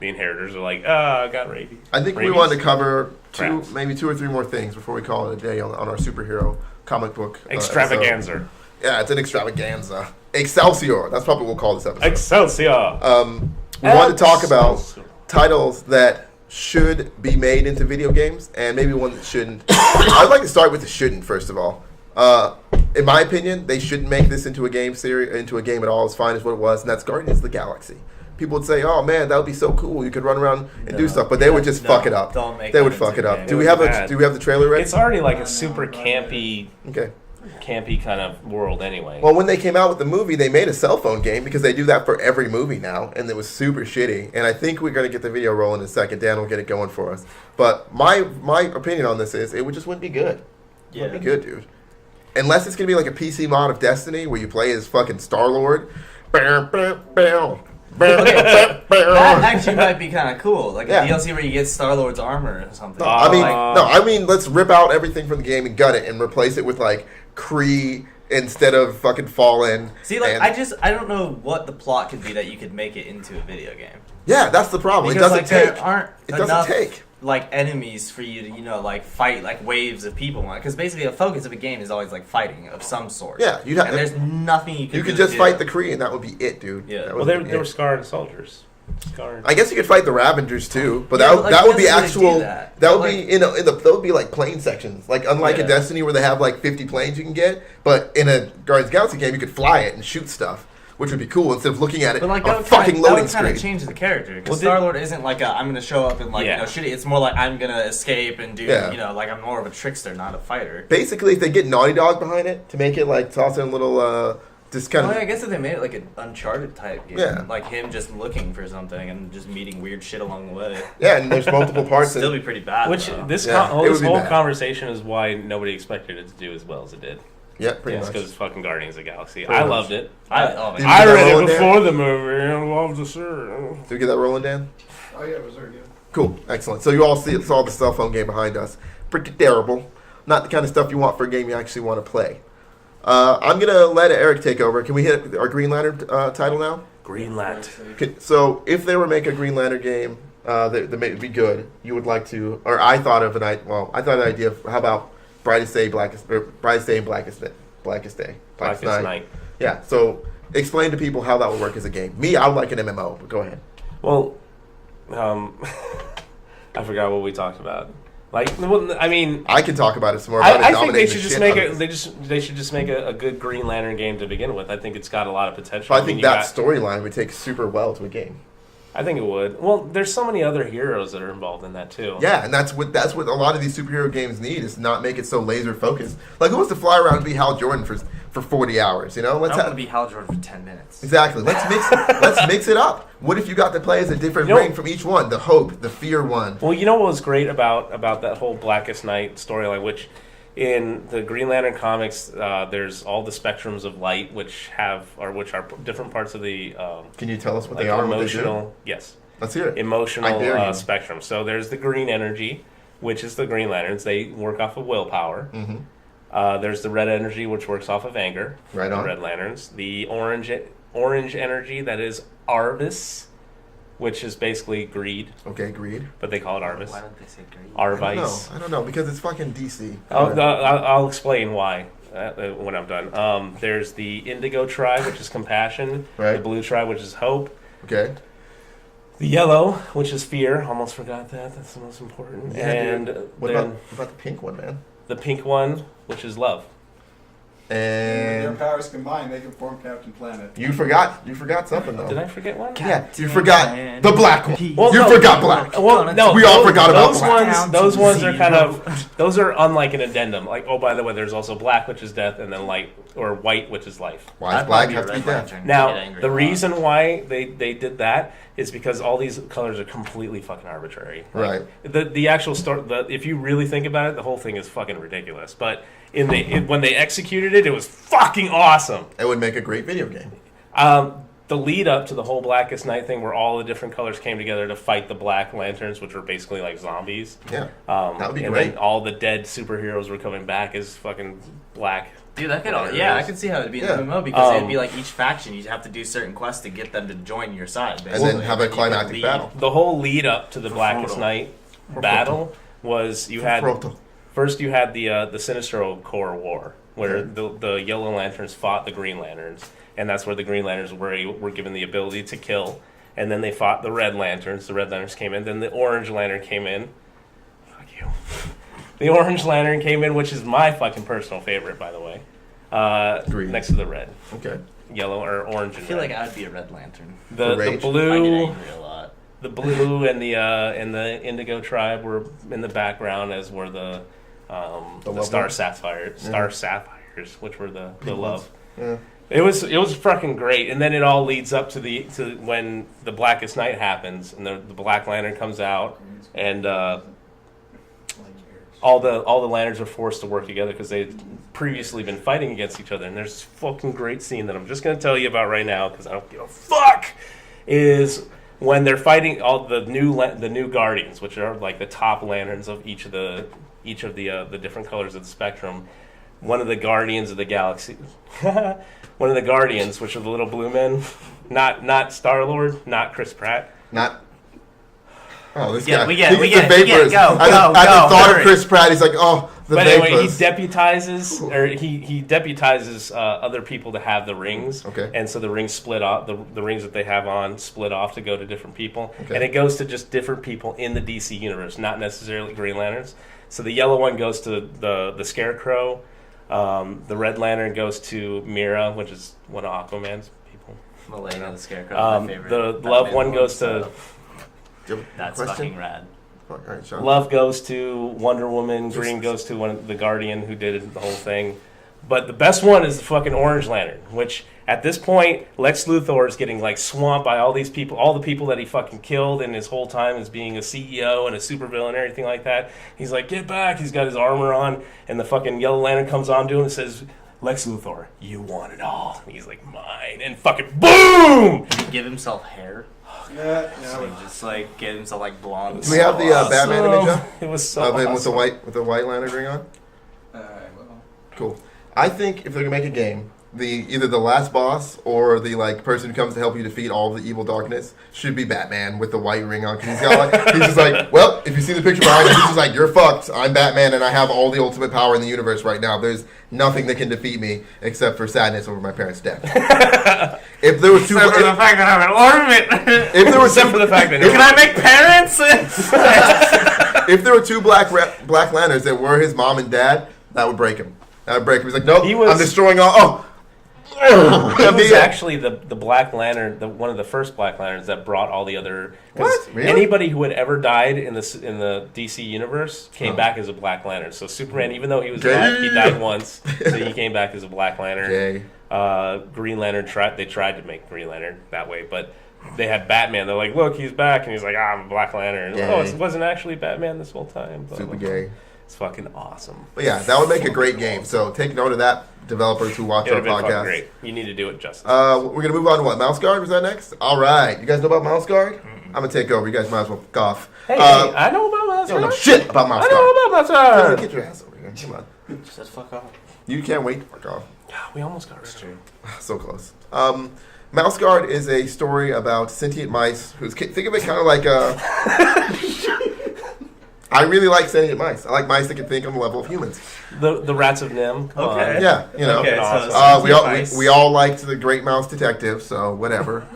The Inheritors are like, I got rabies. I think we Rabies. wanted to cover Crabs. maybe two or three more things before we call it a day on our superhero comic book episode. Extravaganza. Yeah, it's an extravaganza. Excelsior. That's probably what we'll call this episode. Excelsior. We wanted to talk about titles that should be made into video games and maybe one that shouldn't. I'd like to start with the shouldn't first of all. In my opinion, they shouldn't make this into a game series, into a game at all. It's fine as what it was, and that's Guardians of the Galaxy. People would say, "Oh man, that would be so cool. You could run around and do stuff," but they would just fuck it up. Don't make They that would into fuck a it up. game. Do It we would have be a bad. Do we have the trailer ready? It's already like a super campy Okay. kind of world anyway. Well, when they came out with the movie, they made a cell phone game because they do that for every movie now, and it was super shitty. And I think we're going to get the video rolling in a second. Dan will get it going for us. But my opinion on this is it just wouldn't be good. It wouldn't be good, dude. Unless it's going to be like a PC mod of Destiny where you play as fucking Star-Lord. That actually might be kind of cool, like Yeah. a DLC where you get Star-Lord's armor or something. I mean, let's rip out everything from the game and gut it and replace it with like Kree instead of fucking Fallen. See, like and- I don't know what the plot could be that you could make it into a video game. yeah, that's the problem. Because it like doesn't take. there aren't It doesn't enough take. like enemies for you to like fight like waves of people. Because basically the focus of a game is always like fighting of some sort. Yeah, you'd have. And there's nothing you can. You could really just do. fight the Kree and that would be it, dude. Yeah. That well, would be they were it. scarred soldiers. Scarred. I guess you could fight the Ravengers too, but Yeah, that but, like, that would be doesn't really actual. do That, that. would But, be like- that would be like plane sections. Like unlike in Yeah. Destiny where they have like 50 planes you can get, but in a Guardians of the Galaxy game you could fly it and shoot stuff, which would be cool instead of looking at it But like on that a would fucking kinda, loading that would kind screen. of change the character. Because Well, Star Lord isn't like I'm gonna show up and like Yeah. shoot it. It's more like I'm gonna escape and do Yeah. like I'm more of a trickster, not a fighter. Basically, if they get Naughty Dog behind it to make it like toss in a little just kind Well, of I guess if they made it like an Uncharted type game, Yeah. like him just looking for something and just meeting weird shit along the way, yeah, and there's multiple parts. still and, be pretty bad. Which though. this Yeah, it this would be whole bad. conversation is why nobody expected it to do as well as it did. yeah, pretty It's much. because fucking Guardians of the Galaxy. Pretty I much. loved it. I Did you I get that read it rolling, Dan? before the movie. I loved the shirt. Did we get that rolling, Dan? Oh yeah, it was very good. Cool, excellent. So you all saw the cell phone game behind us. Pretty terrible. Not the kind of stuff you want for a game you actually want to play. I'm gonna let Eric take over. Can we hit our Green Lantern title now? Green Lantern. Okay, so if they were to make a Green Lantern game that would be good, you would like to, or I thought of an idea of how about Brightest Day, Blackest Day, and Blackest Day, Blackest Night. Yeah. So explain to people how that would work as a game. Me, I would like an MMO, but go ahead. Well, I forgot what we talked about. Like, well, I mean, I can talk about it some more. About I it think they dominating should the just shit make out of a they should just make a good Green Lantern game to begin with. I think it's got a lot of potential. But I think mean, that storyline would take super well to a game. I think it would. Well, there's so many other heroes that are involved in that too. Yeah, and that's what a lot of these superhero games need is not make it so laser focused. Like, who wants to fly around and be Hal Jordan for 40 hours? You know, I want to be Hal Jordan for 10 minutes. Exactly. Let's mix it up. What if you got to play as a different ring from each one? The hope, the fear one. Well, you know what was great about that whole Blackest Night storyline, which in the Green Lantern comics, there's all the spectrums of light, which are different parts of the. Can you tell us what like they are? emotional, yes. Let's hear it. Emotional spectrum. So there's the green energy, which is the Green Lanterns. They work off of willpower. Mm-hmm. There's the red energy, which works off of anger. Right on. The Red Lanterns. The orange energy, that is Arvis, which is basically greed. Okay, greed. But they call it Arvis. Why don't they say greed? Arvice. I don't know because it's fucking DC. I'll explain why when I'm done. There's the Indigo tribe, which is compassion. Right. The blue tribe, which is hope. Okay. The yellow, which is fear. Almost forgot that. That's the most important. Yeah, and what then about the pink one, man? the pink one, which is love. When their And powers combined, they can form Captain Planet. you forgot something though. Did I forget one? Yeah, you forgot the black one. Well, You no. forgot black. Well, no, We all forgot about those black. ones. Those ones are kind of. Those are unlike an addendum. Like, oh, by the way, there's also black, which is death, and then light or white, which is life. Why does black have to be death? Now, the reason why they did that is because all these colors are completely fucking arbitrary. Right. The actual story, if you really think about it, the whole thing is fucking ridiculous. But when they executed it, it was fucking awesome. It would make a great video game. The lead up to the whole Blackest Night thing, where all the different colors came together to fight the Black Lanterns, which were basically like zombies. Yeah, that would be and great. then all the dead superheroes were coming back as fucking black. Dude, that could I could see how it'd be in the MMO because it'd be like each faction, you'd have to do certain quests to get them to join your side. Basically. And then have a climactic battle. The whole lead up to the Blackest Night battle was you had first you had the Sinestro Corps War, where the Yellow Lanterns fought the Green Lanterns, and that's where the Green Lanterns were given the ability to kill. And then they fought the Red Lanterns. The Red Lanterns came in. Then the Orange Lantern came in. Fuck you. The Orange Lantern came in, which is my fucking personal favorite, by the way. Green. Next to the red. Okay. Yellow or orange and I feel red. like I'd be a Red Lantern. The rage? I get blue, angry a lot. the blue, and the Indigo tribe were in the background, as were the Star Sapphires, which were the love. Yeah. It was fucking great, and then it all leads up to when the Blackest Night happens, and the Black Lantern comes out, and all the lanterns are forced to work together because they'd previously been fighting against each other. And there's this fucking great scene that I'm just going to tell you about right now because I don't give a fuck. Is when they're fighting all the new Guardians, which are like the top lanterns of each of the different colors of the spectrum. One of the Guardians of the Galaxy, one of the Guardians, which are the little blue men, not Star-Lord, not Chris Pratt, Not. Oh, this Yeah, guy. we get it, He's we the get it, vapors. go, At the thought hurry. of Chris Pratt, he's like, oh, the But vapors. anyway, he deputizes other people to have the rings. Okay. And so the rings split off. The rings that they have on split off to go to different people. Okay. And it goes to just different people in the DC universe, not necessarily Green Lanterns. So the yellow one goes to the Scarecrow. The Red Lantern goes to Mira, which is one of Aquaman's people. Malena the Scarecrow, my favorite. The Batman love one villain, goes so to... That's Question? fucking rad. All right, Sean. Love goes to Wonder Woman. Green goes to the Guardian who did the whole thing. But the best one is the fucking Orange Lantern, which at this point, Lex Luthor is getting like swamped by all these people, all the people that he fucking killed in his whole time as being a CEO and a supervillain and everything like that. He's like, get back. He's got his armor on, and the fucking Yellow Lantern comes on to him and says, Lex Luthor, you want it all. And he's like, mine. And fucking boom! Did he give himself hair? Yeah, So he just like get himself like blonde. Do we have the Batman image up? It was so Of him awesome. with the white lantern ring on? well, Cool. I think if they're going to make a game, either the last boss or the like person who comes to help you defeat all of the evil darkness should be Batman with the white ring on. Because he's just like, well, if you see the picture behind him, he's just like, you're fucked. I'm Batman, and I have all the ultimate power in the universe right now. There's nothing that can defeat me except for sadness over my parents' death. If there were two, Except for the fact that I'm an ornament. if there were Except for the fact that Can I make parents? if there were two Black Lanterns that were his mom and dad, that would break him. That would break him. He's like, nope, I'm destroying all. He was actually the Black Lantern, one of the first Black Lanterns that brought all the other. What? Really? Anybody who had ever died in the DC universe came back as a Black Lantern. So Superman, even though he was alive, he died once, so he came back as a Black Lantern. Green Lantern they tried to make Green Lantern that way, but they had Batman. They're like, look, he's back, and he's like, I'm a Black Lantern. Oh, it wasn't actually Batman this whole time. Super gay. It's fucking awesome. But yeah, that would make a great game. So take note of that, developers who watch our podcast. Great. You need to do it justice. We're gonna move on to what? Mouse Guard was that next? All right, you guys know about Mouse Guard? I'm gonna take over. You guys might as well cough. Hey, I know about Mouse Guard. You don't know shit about Mouse Guard. I know about Mouse Guard. Get your ass over here. Come on. Just fuck off. You can't wait to fuck off. We almost got rid of him. So close. Mouse Guard is a story about sentient mice. Think of it kind of like a. I really like sentient mice. I like mice that can think on the level of humans. The Rats of Nim. Okay. Yeah, you know. Okay, we all liked the Great Mouse Detective, so whatever.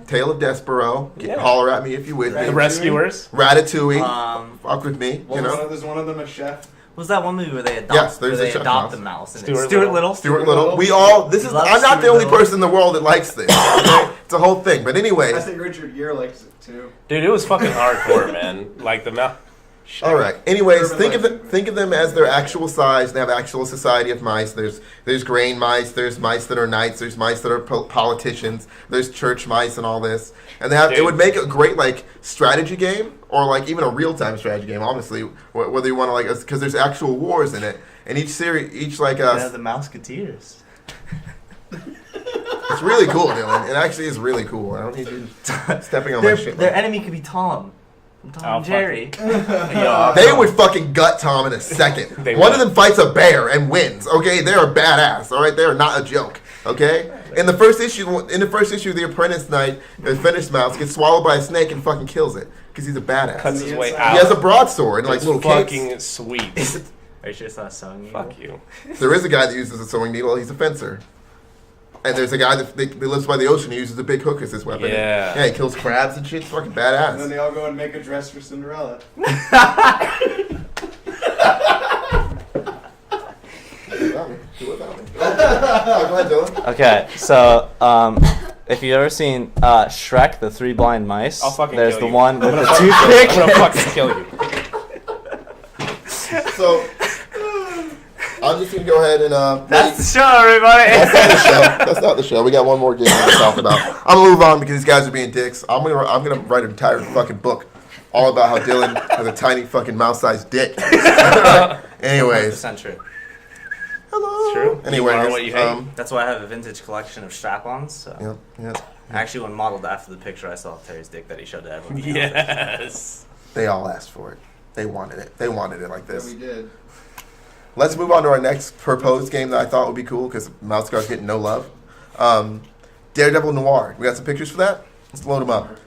Tale of Despero. Yeah. Holler at me if you with me. The Rescuers. Ratatouille. Fuck with me. You know. There's one of them a chef. Was that one movie where they adopt? Yes, there's where a they chef adopt mouse. the mouse. Stuart Little. Stuart Little. We all. This is. Love I'm not the Stuart only Little. person in the world that likes this. Okay? It's a whole thing. But anyways. I think Richard Gere likes it too. Dude, it was fucking hardcore, man. Like the mouse. All right. Anyways, think of them as their actual size. They have actual society of mice. There's grain mice. There's mice that are knights. There's mice that are politicians. There's church mice and all this. And they have. It would make a great like strategy game or like even a real time strategy game. Honestly, whether you want to like because there's actual wars in it. And each series, the Mouseketeers. It's really cool, Dylan. It actually is really cool. I don't need you stepping on my shit. Their enemy could be Tom. Tom and Jerry. They would fucking gut Tom in a second. One of them fights a bear and wins. Okay, they are badass. All right, they are not a joke. Okay, in the first issue, the Apprentice Knight, the finished mouse, gets swallowed by a snake and fucking kills it because he's a badass. Cuts his way out. He has a broadword and like It's little fucking kicks. sweet. Are you sure it's not a sewing needle? Fuck you. There is a guy that uses a sewing needle. He's a fencer. And there's a guy that lives by the ocean. He uses a big hook as his weapon. Yeah. Yeah, he kills crabs and shit. It's fucking And then badass. they all go and make a dress for Cinderella. Go ahead, Dylan. Okay, so if you've ever seen Shrek, the Three Blind Mice, I'll fucking there's kill the you. one with the I'm toothpick. gonna fucking kill you. So, I'm just gonna go ahead and That's the show, everybody. That's not the show. That's not the show. We got one more game to talk about. I'm gonna move on because these guys are being dicks. I'm gonna write an entire fucking book all about how Dylan has a tiny fucking mouse-sized dick. Anyways, 100% true. hello. It's true. Anyways, You are what you hate. That's why I have a vintage collection of strap-ons. So. Yep. I actually, when modeled after the picture I saw of Terry's dick that he showed to everyone. Yes. They all asked for it. They wanted it. They wanted it like Yeah, this. we did. Let's move on to our next proposed game that I thought would be cool because Mouse Guard's getting no love. Daredevil Noir. We got some pictures for that? Let's load them up.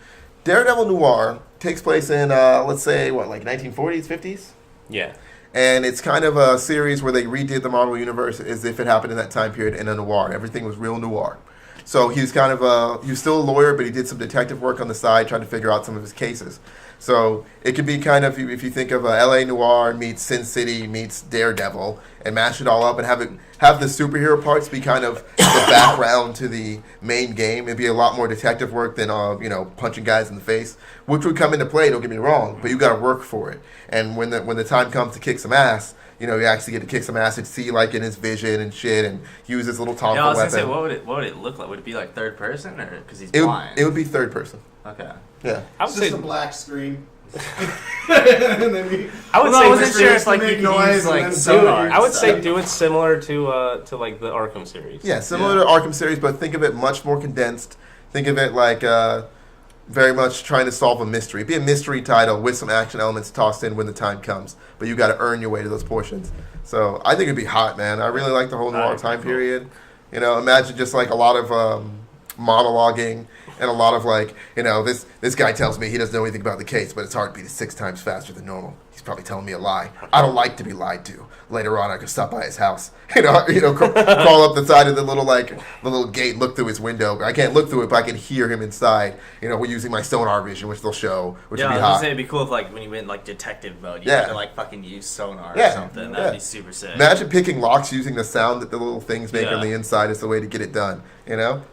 Daredevil Noir takes place in, let's say, like 1940s, 50s? Yeah. And it's kind of a series where they redid the Marvel Universe as if it happened in that time period in a noir. Everything was real noir. So he was kind of he was still a lawyer, but he did some detective work on the side trying to figure out some of his cases. So it could be kind of, if you think of LA Noir meets Sin City meets Daredevil and mash it all up and have the superhero parts be kind of the background to the main game. It'd be a lot more detective work than, punching guys in the face, which would come into play, don't get me wrong, but you got to work for it. And when the time comes to kick some ass, you actually get to kick some ass and see like in his vision and shit and use his little Tonka I was weapon. gonna say, what would it look like? Would it be like third person, or because he's It blind? would be third person. Okay. Yeah. I would It's say just a black screen. And then we, I would Well, say I wasn't sure if like make you could noise use and like then sonar. do it. I would say stuff. do it similar to like the Arkham series. Yeah, similar to Arkham series, but think of it much more condensed. Think of it like very much trying to solve a mystery. It'd be a mystery title with some action elements tossed in when the time comes, but you got to earn your way to those portions. So I think it'd be hot, man. I really like the whole noir time period. You know, imagine just like a lot of monologuing and a lot of like, you know, this guy tells me he doesn't know anything about the case, but his heartbeat is 6 times faster than normal. He's probably telling me a lie. I don't like to be lied to. Later on, I could stop by his house. Crawl up the side of the little gate, look through his window. I can't look through it, but I can hear him inside. You know, we're using my sonar vision, which they'll show, which would be I was hot. gonna say it'd be cool if like when you went like detective mode, you had to like fucking use sonar or Yeah. something. Yeah. That'd be super sick. Imagine picking locks using the sound that the little things make Yeah. on the inside is the way to get it done. You know?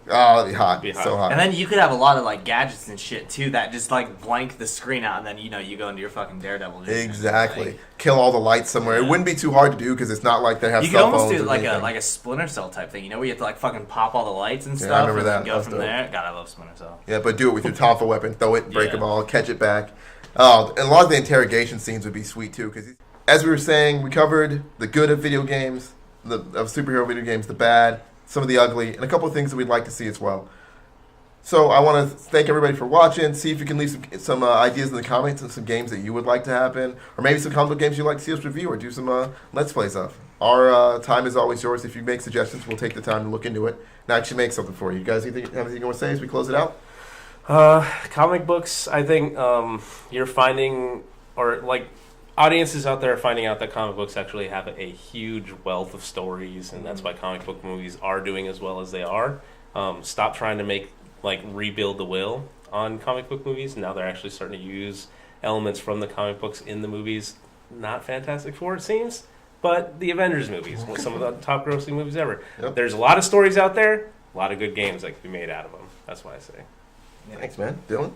Oh, it'd be hot. Be hot. So hot. And then you could have a lot of like gadgets and shit too that just like blank the screen out, and then you go into your fucking Daredevil. vision. Exactly. Like, Kill all the lights somewhere. It Yeah. wouldn't be too hard to do because it's not like they have you could cell almost phones do or like anything. a Splinter Cell type thing, where you have to like fucking pop all the lights and Yeah, I stuff, remember and then that. go That was from dope. there. God, I love Splinter Cell. Yeah, but do it with your Tonfa weapon. Throw it, break Yeah. them all, catch it back. Oh, and a lot of the interrogation scenes would be sweet too because, as we were saying, we covered the good of video games, of superhero video games, the bad, some of the ugly, and a couple of things that we'd like to see as well. So I want to thank everybody for watching. See if you can leave some ideas in the comments and some games that you would like to happen, or maybe some comic book games you'd like to see us review or do some Let's Plays of. Our time is always yours. If you make suggestions, we'll take the time to look into it and actually make something for you. You guys have anything you want to say as we close it out? Comic books, I think you're finding, or like audiences out there are finding out that comic books actually have a huge wealth of stories, and that's why comic book movies are doing as well as they are. Stop trying to rebuild the wheel on comic book movies. Now they're actually starting to use elements from the comic books in the movies. Not Fantastic Four, it seems, but the Avengers movies, some of the top grossing movies ever. Yep. There's a lot of stories out there, a lot of good games that can be made out of them. That's why I say. Thanks, man. Dylan?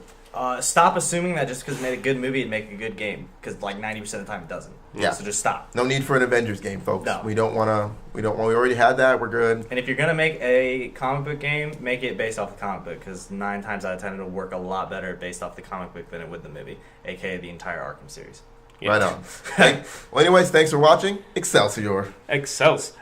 Stop assuming that just because it made a good movie, it'd make a good game. Because like 90% of the time, it doesn't. Yeah. So just stop. No need for an Avengers game, folks. No. We don't want to. We already had that. We're good. And if you're gonna make a comic book game, make it based off the comic book, because 9 times out of 10 it'll work a lot better based off the comic book than it would the movie, aka the entire Arkham series. Yeah. Right on. Well, anyways, thanks for watching. Excelsior. Excelsior.